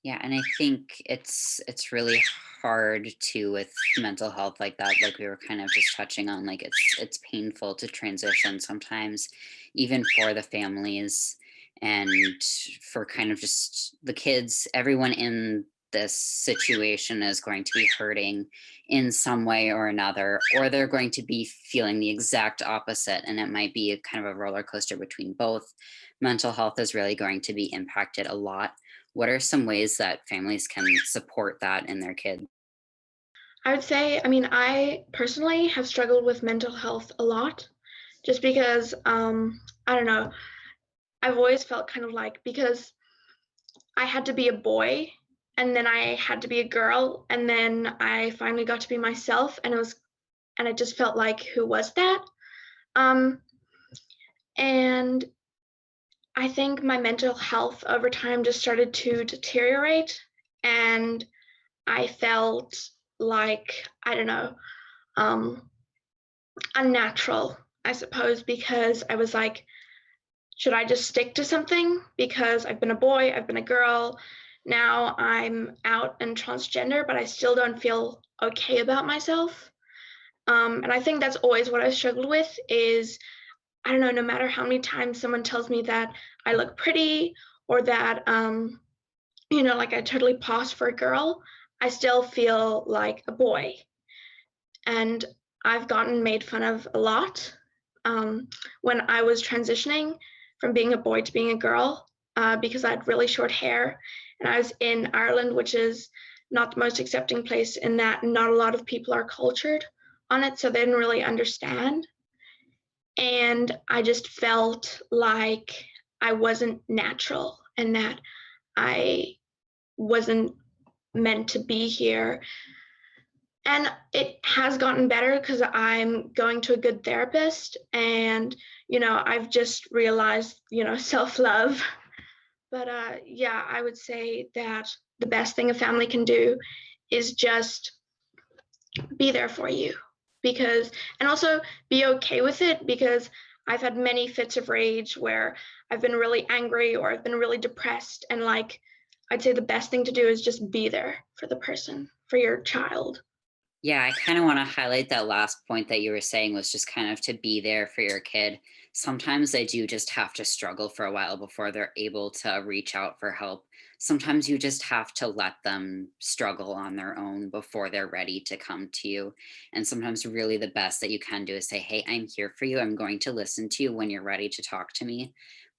Yeah, and I think it's really hard too with mental health like that, like we were kind of just touching on. Like it's painful to transition sometimes, even for the families and for kind of just the kids. Everyone in this situation is going to be hurting in some way or another, or they're going to be feeling the exact opposite, and it might be a kind of a roller coaster between both. Mental health is really going to be impacted a lot. What are some ways that families can support that in their kids?
I would say, I mean, I personally have struggled with mental health a lot just because, I don't know, I've always felt kind of like, because I had to be a boy and then I had to be a girl and then I finally got to be myself, and it just felt like, who was that? Um, and I think my mental health over time just started to deteriorate, and I felt like, I don't know, um, unnatural, I suppose, because I was like, should I just stick to something? Because I've been a boy, I've been a girl, now I'm out and transgender, but I still don't feel okay about myself. And I think that's always what I struggled with is, I don't know, no matter how many times someone tells me that I look pretty or that, like I totally pass for a girl, I still feel like a boy. And I've gotten made fun of a lot when I was transitioning from being a boy to being a girl because I had really short hair. And I was in Ireland, which is not the most accepting place in that not a lot of people are cultured on it, so they didn't really understand. And I just felt like I wasn't natural and that I wasn't meant to be here. And it has gotten better because I'm going to a good therapist, and I've just realized self-love. But yeah, I would say that the best thing a family can do is just be there for you, and also be okay with it, because I've had many fits of rage where I've been really angry or I've been really depressed, and like I'd say the best thing to do is just be there for the person, for your child.
Yeah, I kind of want to highlight that last point that you were saying, was just kind of to be there for your kid. Sometimes they do just have to struggle for a while before they're able to reach out for help. Sometimes you just have to let them struggle on their own before they're ready to come to you. And sometimes really the best that you can do is say, hey, I'm here for you. I'm going to listen to you when you're ready to talk to me.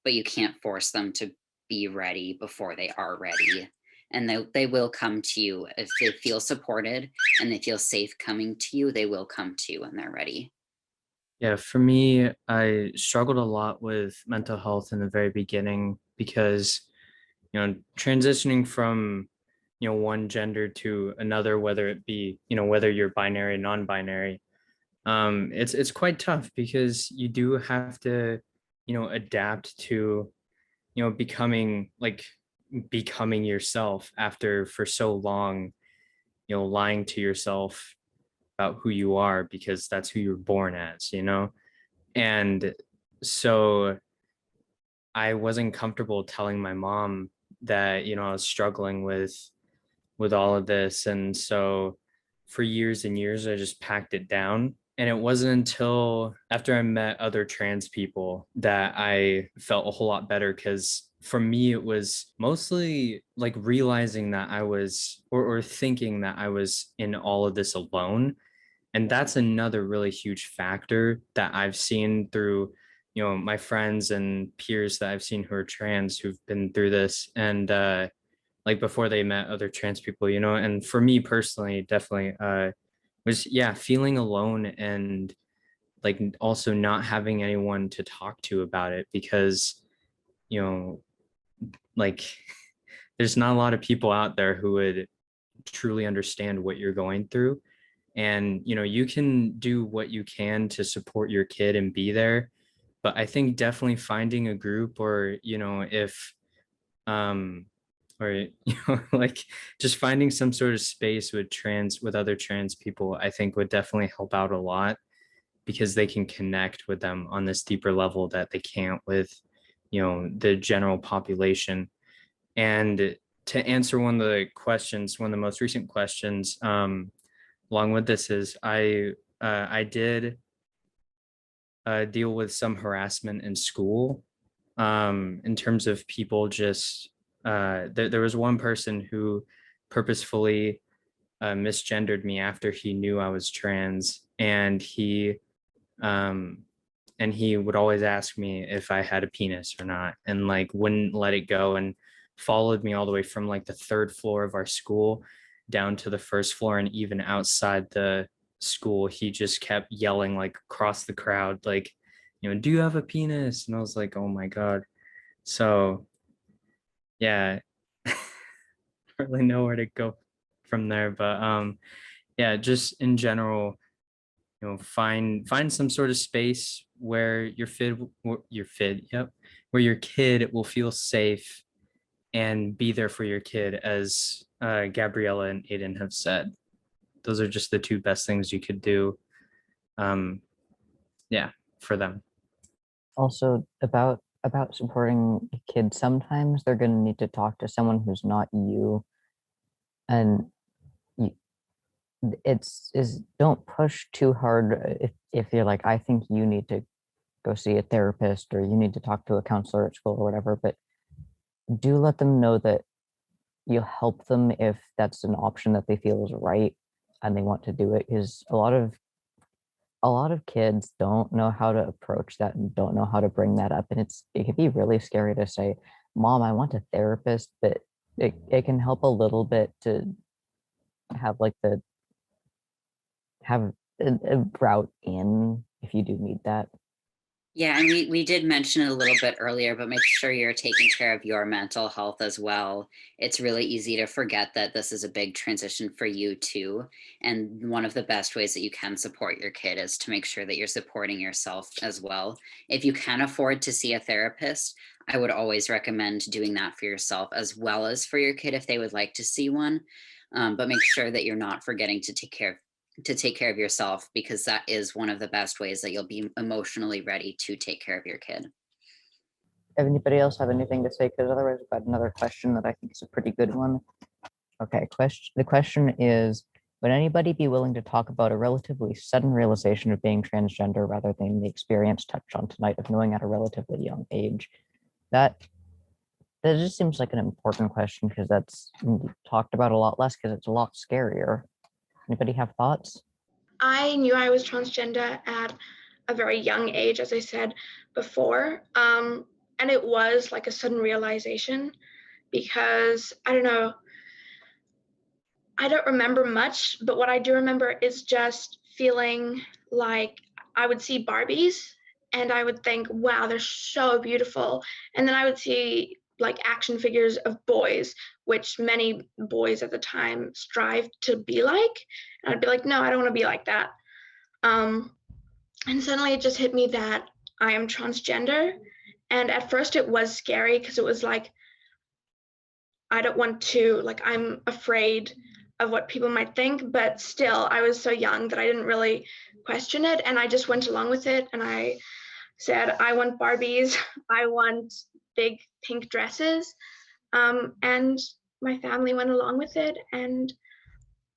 But you can't force them to be ready before they are ready. And they will come to you if they feel supported and they feel safe coming to you. They will come to you when they're ready.
Yeah, for me, I struggled a lot with mental health in the very beginning because, transitioning from, one gender to another, whether it be, whether you're binary, non-binary, it's quite tough because you do have to, adapt to, becoming yourself after for so long, lying to yourself about who you are because that's who you were born as. And so I wasn't comfortable telling my mom that, I was struggling with all of this. And so for years and years, I just packed it down. And it wasn't until after I met other trans people that I felt a whole lot better, because for me, it was mostly like realizing that I was, or thinking that I was in all of this alone. And that's another really huge factor that I've seen through, my friends and peers that I've seen who are trans, who've been through this. And like before they met other trans people, and for me personally, definitely was, yeah, feeling alone, and like also not having anyone to talk to about it, because, you know, like there's not a lot of people out there who would truly understand what you're going through. And, you can do what you can to support your kid and be there. But I think definitely finding a group, or, if, or, like just finding some sort of space with other trans people, I think would definitely help out a lot, because they can connect with them on this deeper level that they can't with, the general population. And to answer one of the most recent questions, along with this is I did deal with some harassment in school, in terms of people just there was one person who purposefully misgendered me after he knew I was trans, um, and he would always ask me if I had a penis or not, and like wouldn't let it go, and followed me all the way from like the third floor of our school down to the first floor, and even outside the school he just kept yelling like across the crowd, like, do you have a penis? And I was like, oh my God. So yeah, I don't really know where to go from there, but yeah, just in general, find some sort of space where yep, where your kid will feel safe, and be there for your kid, as Gabriella and Aiden have said. Those are just the two best things you could do, yeah, for them.
Also, about supporting kids, sometimes they're going to need to talk to someone who's not you, and you, it's don't push too hard. If you're like, I think you need to go see a therapist, or you need to talk to a counselor at school or whatever, but do let them know that you'll help them if that's an option that they feel is right and they want to do it. Because a lot of kids don't know how to approach that and don't know how to bring that up, and it can be really scary to say, Mom, I want a therapist, but it can help a little bit to have like have a route in if you do need that.
Yeah, and we did mention it a little bit earlier, but make sure you're taking care of your mental health as well. It's really easy to forget that this is a big transition for you too. And one of the best ways that you can support your kid is to make sure that you're supporting yourself as well. If you can afford to see a therapist, I would always recommend doing that for yourself as well as for your kid if they would like to see one. But make sure that you're not forgetting to take care of yourself, because that is one of the best ways that you'll be emotionally ready to take care of your kid.
Anybody else have anything to say? Because otherwise, I've got another question that I think is a pretty good one. Okay, the question is, would anybody be willing to talk about a relatively sudden realization of being transgender rather than the experience touched on tonight of knowing at a relatively young age? That just seems like an important question because that's talked about a lot less because it's a lot scarier. Anybody have thoughts?
I knew I was transgender at a very young age, as I said before. And it was like a sudden realization because I don't know, I don't remember much, but what I do remember is just feeling like I would see Barbies and I would think, wow, they're so beautiful. And then I would see like action figures of boys, which many boys at the time strive to be like. And I'd be like, no, I don't want to be like that. Um, and suddenly it just hit me that I am transgender. And at first it was scary because it was like, I don't want to, like, I'm afraid of what people might think, but still, I was so young that I didn't really question it. And I just went along with it. And I said, I want Barbies, I want big pink dresses. And my family went along with it. And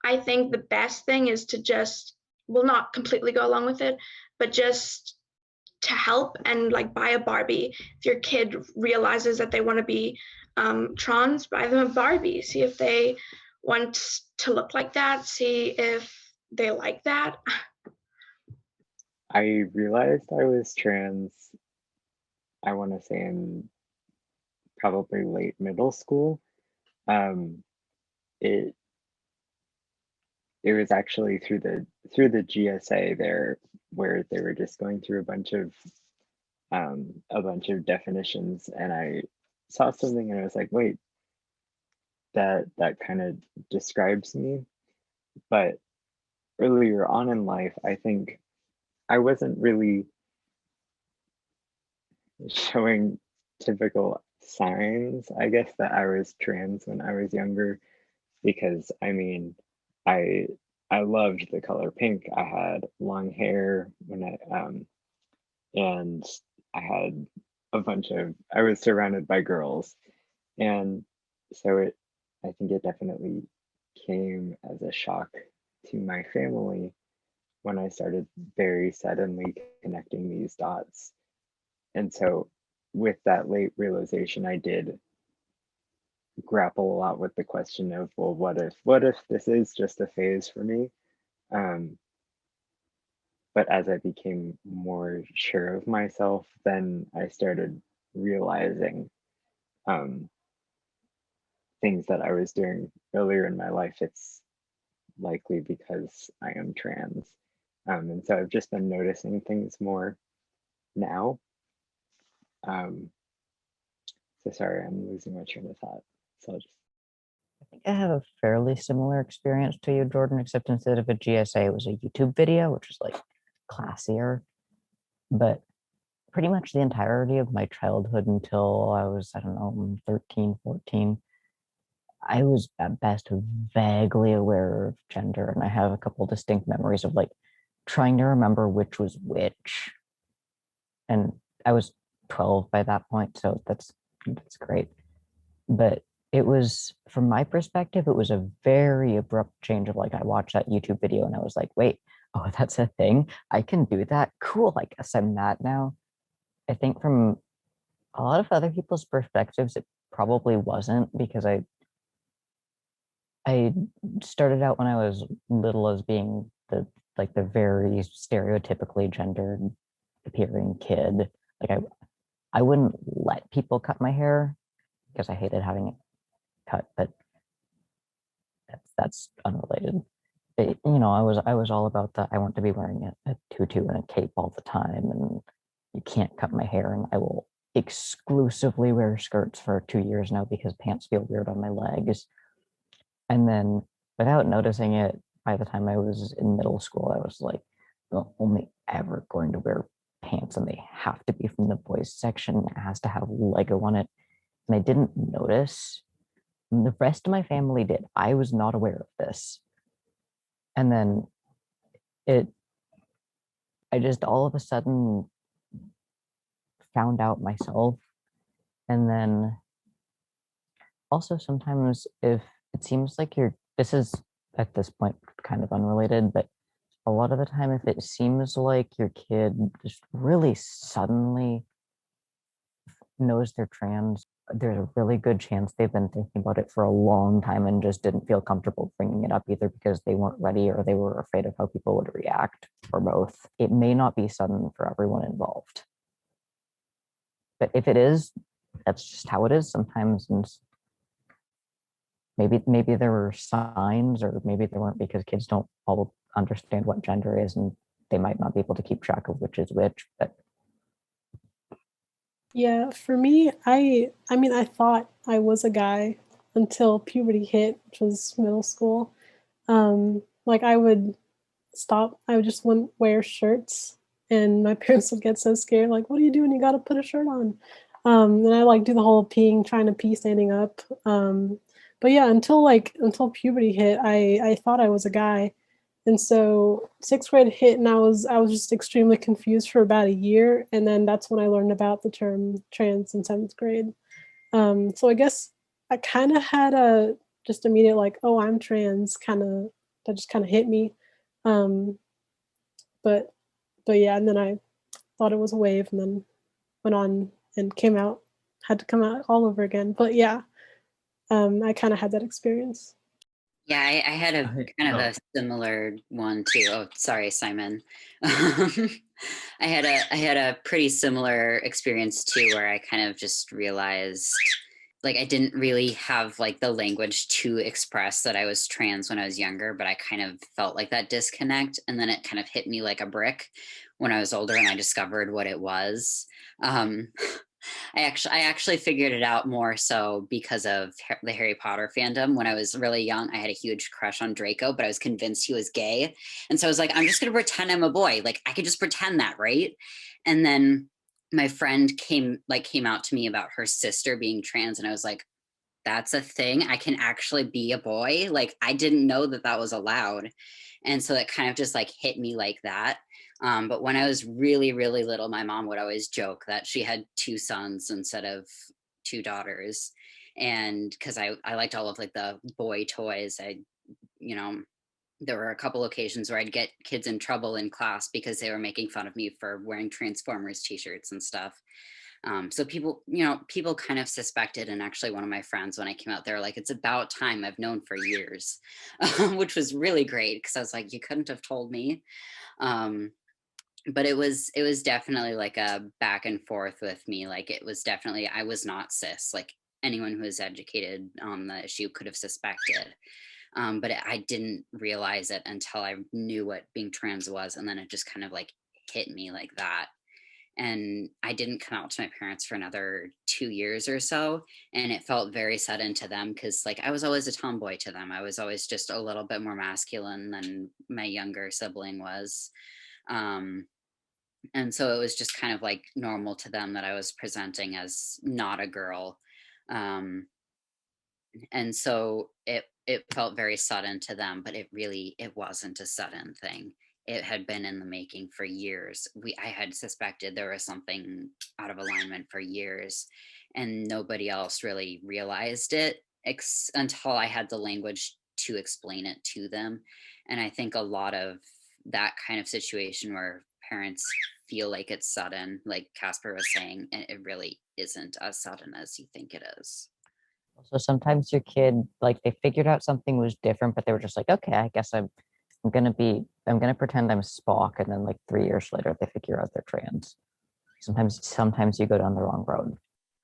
I think the best thing is to just, well, not completely go along with it, but just to help and like buy a Barbie. If your kid realizes that they want to be trans, buy them a Barbie. See if they want to look like that. See if they like that.
I realized I was trans, I want to say in probably late middle school. Um, it it was actually through the GSA there, where they were just going through a bunch of definitions, and I saw something and I was like, wait, that kind of describes me. But earlier on in life, I think I wasn't really showing typical signs, I guess, that I was trans when I was younger, because I mean, I I loved the color pink. I had long hair when and I had I was surrounded by girls. And so I think it definitely came as a shock to my family when I started very suddenly connecting these dots. And so with that late realization, I did grapple a lot with the question of, well, what if this is just a phase for me? Um, but as I became more sure of myself, then I started realizing um, things that I was doing earlier in my life. It's likely because I am trans. And so I've just been noticing things more now. Um, so sorry, I'm losing my train of thought. So I'll just
I think I have a fairly similar experience to you, Jordan, except instead of a GSA, it was a YouTube video, which was like classier. But pretty much the entirety of my childhood until I was, I don't know, 13, 14, I was at best vaguely aware of gender. And I have a couple distinct memories of like trying to remember which was which. And I was 12 by that point, so that's great. But it was, from my perspective, it was a very abrupt change of like, I watched that YouTube video and I was like, wait, oh, that's a thing. I can do that. Cool. I guess I'm that now. I think from a lot of other people's perspectives, it probably wasn't, because I started out when I was little as being the very stereotypically gendered appearing kid. Like I wouldn't let people cut my hair because I hated having it cut, but that's unrelated. I was all about that. I want to be wearing a tutu and a cape all the time, and you can't cut my hair, and I will exclusively wear skirts for 2 years now because pants feel weird on my legs. And then without noticing it, by the time I was in middle school, I was like, "I'm only ever going to wear pants, and they have to be from the boys section. It has to have Lego on it." And I didn't notice. And the rest of my family did. I was not aware of this. And then it, I just all of a sudden found out myself. And then also sometimes if it seems like this is at this point kind of unrelated, but a lot of the time if it seems like your kid just really suddenly knows they're trans, there's a really good chance they've been thinking about it for a long time and just didn't feel comfortable bringing it up, either because they weren't ready or they were afraid of how people would react, or both. It may not be sudden for everyone involved. But if it is, that's just how it is sometimes. And maybe there were signs, or maybe there weren't, because kids don't all understand what gender is, and they might not be able to keep track of which is which. But
Yeah, for me, I mean, I thought I was a guy until puberty hit, which was middle school. Like I would just wouldn't wear shirts, and my parents would get so scared, like, "What are you doing? You got to put a shirt on." And I like do the whole peeing, trying to pee standing up. But yeah, until puberty hit, I thought I was a guy, and so sixth grade hit, and I was just extremely confused for about a year, and then that's when I learned about the term trans in seventh grade. So I guess I kind of had a just immediate like, oh, I'm trans, kind of that just kind of hit me. Um, but but yeah, and then I thought it was a wave, and then went on and came out, had to come out all over again. But yeah, I kind of had that experience.
Yeah, I had a kind of
Oh,
a similar one too. Oh, sorry, Simon. I had a pretty similar experience too, where I kind of just realized like I didn't really have like the language to express that I was trans when I was younger, but I kind of felt like that disconnect. And then it kind of hit me like a brick when I was older and I discovered what it was. Um, I actually figured it out more so because of the Harry Potter fandom. When I was really young, I had a huge crush on Draco, but I was convinced he was gay. And so I was like, I'm just going to pretend I'm a boy. Like I could just pretend that, right? And then my friend came out to me about her sister being trans, and I was like, that's a thing. I can actually be a boy. Like I didn't know that that was allowed. And so that kind of just like hit me like that. But when I was really, really little, my mom would always joke that she had two sons instead of two daughters. And because I liked all of like the boy toys, you know, there were a couple occasions where I'd get kids in trouble in class because they were making fun of me for wearing Transformers t-shirts and stuff. So people kind of suspected, and actually one of my friends, when I came out there, like, it's about time, I've known for years, which was really great because I was like, you couldn't have told me. Um, but it was definitely like a back and forth with me. Like it was definitely, I was not cis. Like anyone who is educated on the issue could have suspected. But I didn't realize it until I knew what being trans was, and then it just kind of like hit me like that. And I didn't come out to my parents for another 2 years or so, and it felt very sudden to them because like I was always a tomboy to them. I was always just a little bit more masculine than my younger sibling was. um, and so it was just kind of like normal to them that I was presenting as not a girl. um, and so it felt very sudden to them, but it wasn't a sudden thing. It had been in the making for years. I had suspected there was something out of alignment for years, and nobody else really realized it until I had the language to explain it to them. And I think a lot of that kind of situation where parents feel like it's sudden, like Casper was saying, and it really isn't as sudden as you think it is.
so sometimes your kid, like, they figured out something was different, but they were just like, okay, I guess I'm gonna pretend I'm Spock, and then like 3 years later they figure out they're trans. Sometimes you go down the wrong road.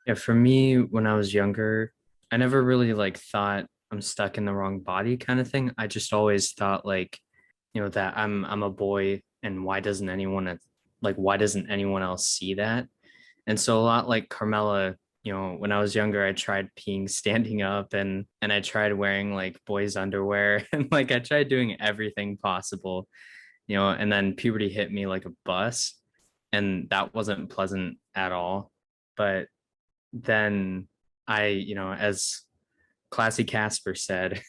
yeah. For me, when I was younger, I never really like thought I'm stuck in the wrong body kind of thing. I just always thought like, that I'm a boy, and why doesn't anyone like, why doesn't anyone else see that? And so a lot like Carmela, when I was younger, I tried peeing standing up, and I tried wearing like boys' underwear and like I tried doing everything possible, and then puberty hit me like a bus, and that wasn't pleasant at all. But then as Classy Casper said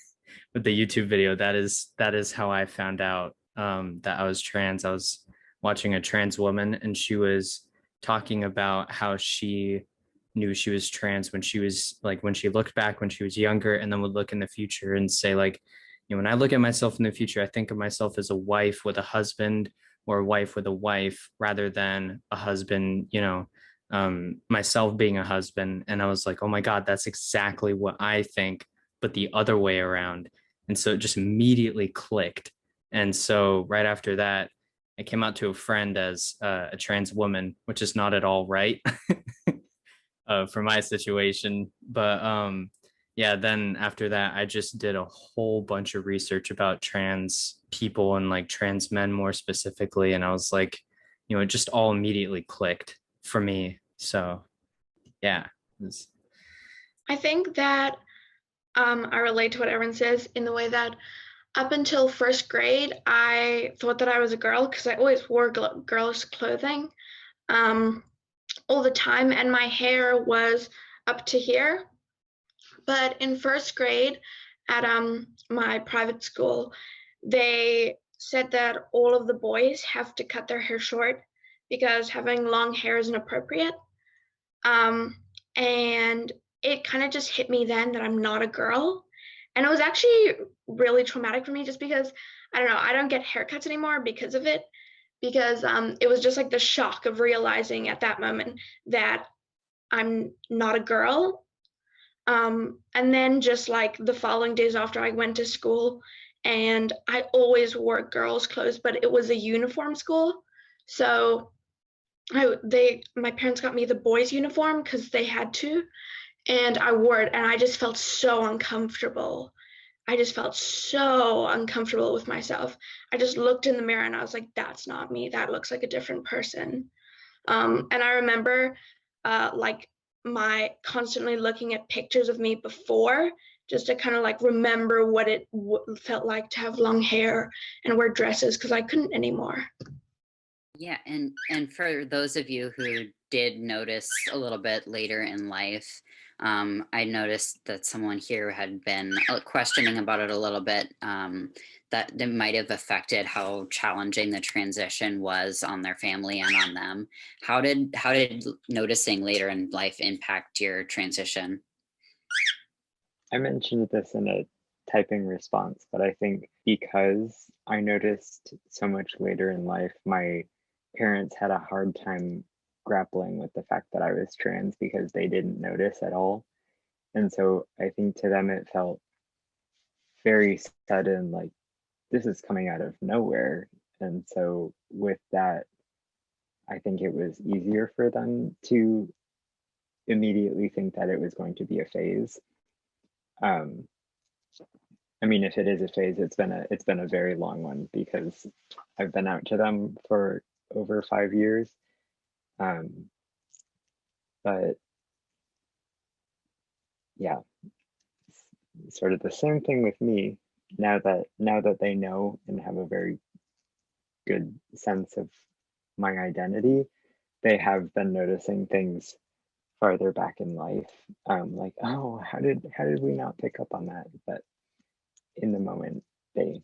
with the YouTube video, that is how I found out that I was trans. I was watching a trans woman, and she was talking about how she knew she was trans when she was like when she looked back when she was younger, and then would look in the future and say like, when I look at myself in the future, I think of myself as a wife with a husband, or a wife with a wife, rather than a husband, myself being a husband. And I was like, oh my God, that's exactly what I think, but the other way around. And so it just immediately clicked. And so right after that, I came out to a friend as a trans woman, which is not at all right for my situation. But yeah, then after that, I just did a whole bunch of research about trans people and like trans men more specifically. And I was like, it just all immediately clicked for me. So yeah.
I think that I relate to what everyone says in the way that up until first grade, I thought that I was a girl because I always wore girlish clothing all the time, and my hair was up to here. But in first grade at my private school, they said that all of the boys have to cut their hair short because having long hair is inappropriate. And it kind of just hit me then that I'm not a girl. And it was actually really traumatic for me just because, I don't know, I don't get haircuts anymore because of it. Because it was just like the shock of realizing at that moment that I'm not a girl. And then just like the following days after, I went to school and I always wore girls' clothes, but it was a uniform school. So my parents got me the boys' uniform because they had to, and I wore it, and I just felt so uncomfortable. I just felt so uncomfortable with myself. I just looked in the mirror and I was like, that's not me. That looks like a different person. And I remember like my constantly looking at pictures of me before just to kind of like remember what it felt like to have long hair and wear dresses because I couldn't anymore.
Yeah, and for those of you who did notice a little bit later in life, I noticed that someone here had been questioning about it a little bit, that it might have affected how challenging the transition was on their family and on them. How did noticing later in life impact your transition?
I mentioned this in a typing response, but I think because I noticed so much later in life, my parents had a hard time grappling with the fact that I was trans because they didn't notice at all. And so I think to them it felt very sudden, like this is coming out of nowhere. And so with that, I think it was easier for them to immediately think that it was going to be a phase. I mean, if it is a phase, it's been a very long one because I've been out to them for over 5 years. But yeah, it's sort of the same thing with me. Now that they know and have a very good sense of my identity, they have been noticing things farther back in life, like, oh, how did we not pick up on that? But in the moment, they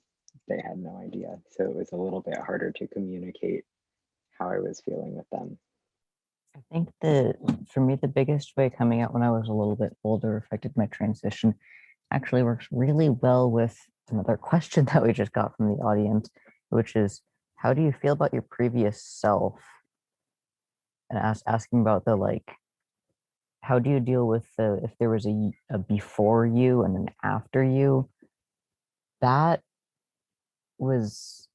had no idea, so it was a little bit harder to communicate how I was feeling with them.
I think that for me, the biggest way coming out when I was a little bit older affected my transition actually works really well with another question that we just got from the audience, which is, how do you feel about your previous self? And asking about the like, how do you deal with if there was a before you and an after you? That was,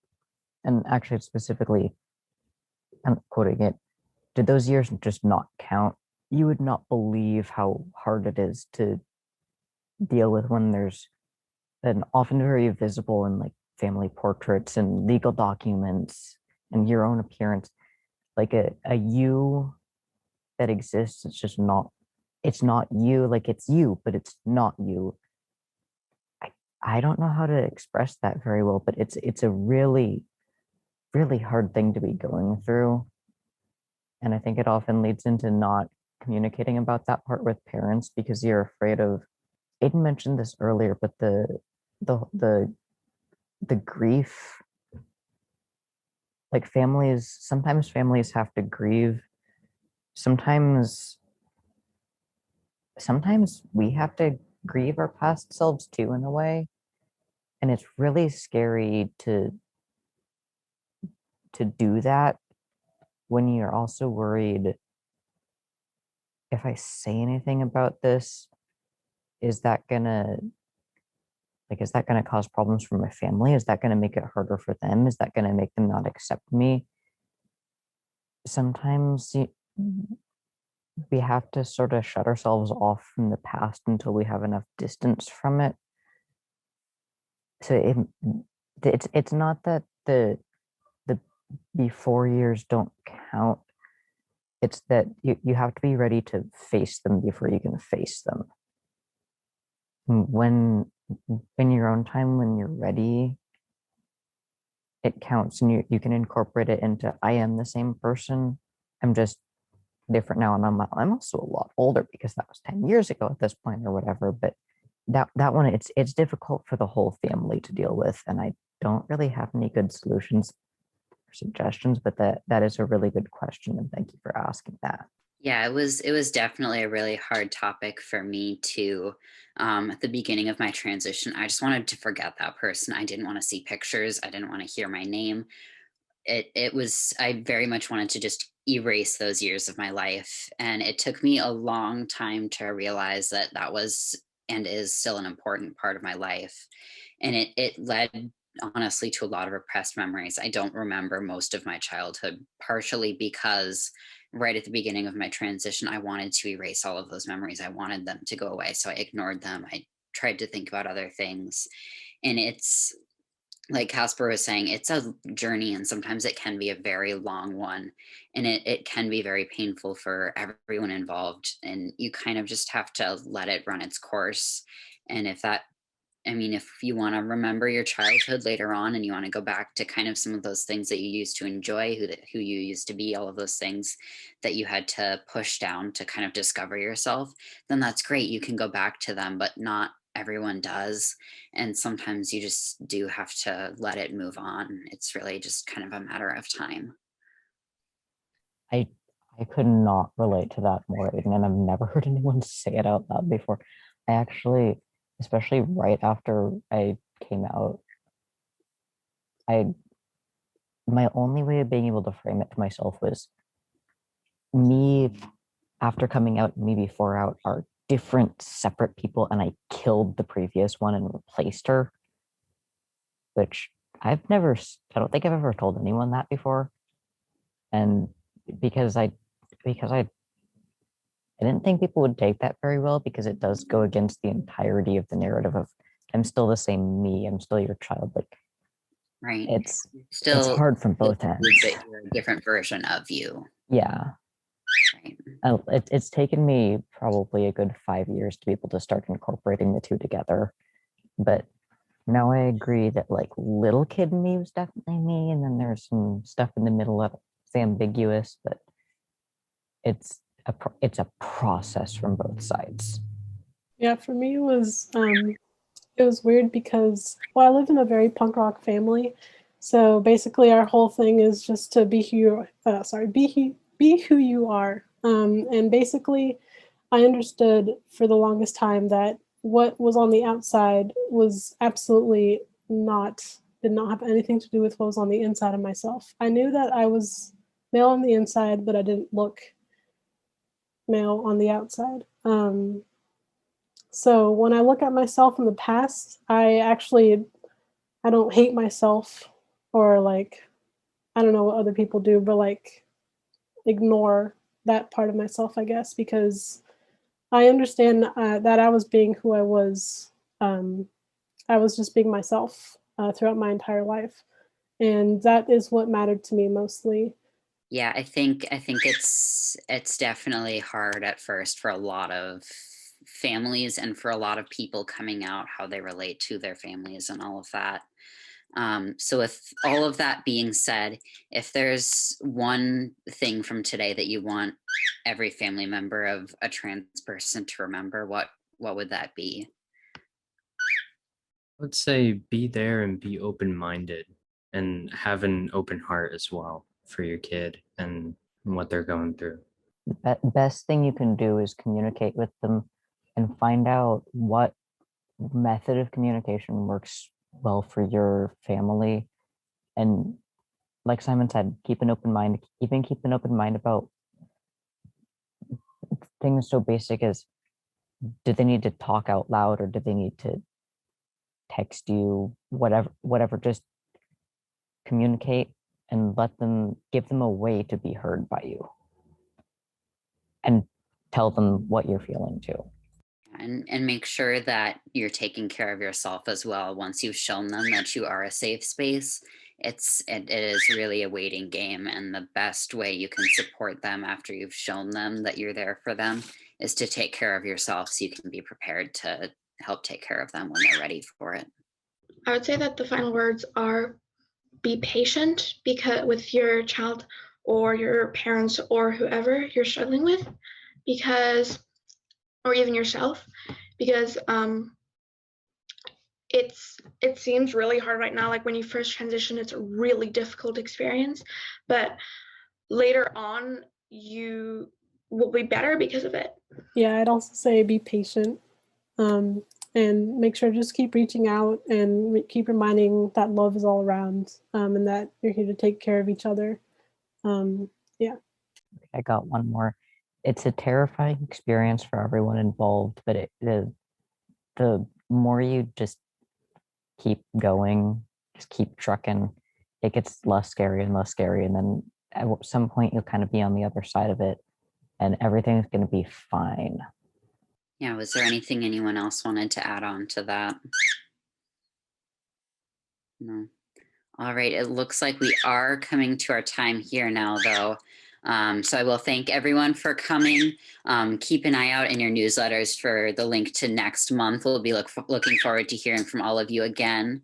and actually specifically, I'm quoting it, did those years just not count? You would not believe how hard it is to deal with when there's an often very visible in like family portraits and legal documents and your own appearance, like a you that exists. It's just not, it's not you. Like it's you, but it's not you. I don't know how to express that very well, but it's a really, really hard thing to be going through. And I think it often leads into not communicating about that part with parents because you're afraid of, Aiden mentioned this earlier, but the the the grief, like sometimes families have to grieve. Sometimes we have to grieve our past selves too in a way. And it's really scary to do that when you're also worried, if I say anything about this, is that gonna is that gonna cause problems for my family? Is that gonna make it harder for them? Is that gonna make them not accept me? Sometimes we have to sort of shut ourselves off from the past until we have enough distance from it. So it's not that the before years don't count. It's that you have to be ready to face them before you can face them. When in your own time, when you're ready, it counts, and you can incorporate it into, I am the same person. I'm just different now, and I'm also a lot older because that was 10 years ago at this point or whatever. But that one, it's difficult for the whole family to deal with, and I don't really have any good solutions or suggestions, but that is a really good question, and thank you for asking that.
Yeah, it was definitely a really hard topic for me too. At the beginning of my transition, I just wanted to forget that person. I didn't want to see pictures. I didn't want to hear my name. I very much wanted to just erase those years of my life, and it took me a long time to realize that that was and is still an important part of my life. And it led honestly to a lot of repressed memories. I don't remember most of my childhood, partially because right at the beginning of my transition, I wanted to erase all of those memories. I wanted them to go away, so I ignored them. I tried to think about other things. And it's like Casper was saying, it's a journey, and sometimes it can be a very long one, and it can be very painful for everyone involved. And you kind of just have to let it run its course. And if you want to remember your childhood later on and you want to go back to kind of some of those things that you used to enjoy, who you used to be, all of those things that you had to push down to kind of discover yourself, then that's great. You can go back to them, but not everyone does. And sometimes you just do have to let it move on. It's really just kind of a matter of time.
I could not relate to that more, Aiden, and I've never heard anyone say it out loud before. I actually, especially right after I came out, I my only way of being able to frame it to myself was, me after coming out and me before out are different, separate people, and I killed the previous one and replaced her, which I don't think I've ever told anyone that before. And because I didn't think people would take that very well, because it does go against the entirety of the narrative of, I'm still the same me, I'm still your child. Like,
Right.
it's
Still
hard from both
believe
ends.
that you're a different version of you.
Yeah.
Right.
It's taken me probably a good 5 years to be able to start incorporating the two together. But now I agree that like little kid me was definitely me, and then there's some stuff in the middle of it's ambiguous, but it's a process from both sides.
Yeah, for me it was weird because, well, I lived in a very punk rock family, so basically our whole thing is just to be who be who you are. And basically, I understood for the longest time that what was on the outside was absolutely did not have anything to do with what was on the inside of myself. I knew that I was male on the inside, but I didn't look male on the outside. So when I look at myself in the past, I don't hate myself, or like, I don't know what other people do, but like ignore that part of myself, I guess, because I understand that I was being who I was. I was just being myself throughout my entire life. And that is what mattered to me mostly.
Yeah, I think it's definitely hard at first for a lot of families and for a lot of people coming out, how they relate to their families and all of that. So with all of that being said, if there's one thing from today that you want every family member of a trans person to remember, what would that be?
Let's say be there and be open-minded and have an open heart as well for your kid and what they're going through.
Best thing you can do is communicate with them and find out what method of communication works well for your family. And like Simon said, keep an open mind, even keep an open mind about things so basic as, do they need to talk out loud or do they need to text you, whatever, just communicate and give them a way to be heard by you and tell them what you're feeling too.
And make sure that you're taking care of yourself as well. Once you've shown them that you are a safe space, it is really a waiting game, and the best way you can support them after you've shown them that you're there for them is to take care of yourself, so you can be prepared to help take care of them when they're ready for it.
I would say that the final words are be patient because with your child or your parents or whoever you're struggling with, because, or even yourself, because it seems really hard right now. Like when you first transition, it's a really difficult experience, but later on you will be better because of it.
Yeah, I'd also say be patient, and make sure to just keep reaching out and keep reminding that love is all around, and that you're here to take care of each other. Yeah.
I got one more. It's a terrifying experience for everyone involved, but the more you just keep going, just keep trucking, it gets less scary and less scary. And then at some point, you'll kind of be on the other side of it and everything's going to be fine.
Yeah, was there anything anyone else wanted to add on to that? No. All right, it looks like we are coming to our time here now, though. So I will thank everyone for coming. Keep an eye out in your newsletters for the link to next month. We'll be looking forward to hearing from all of you again.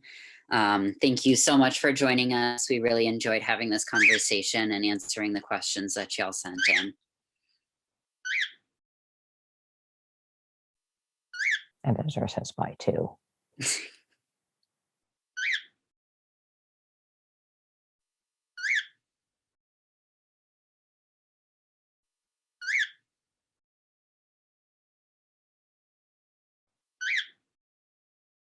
Thank you so much for joining us. We really enjoyed having this conversation and answering the questions that y'all sent in.
And Ezra says bye too.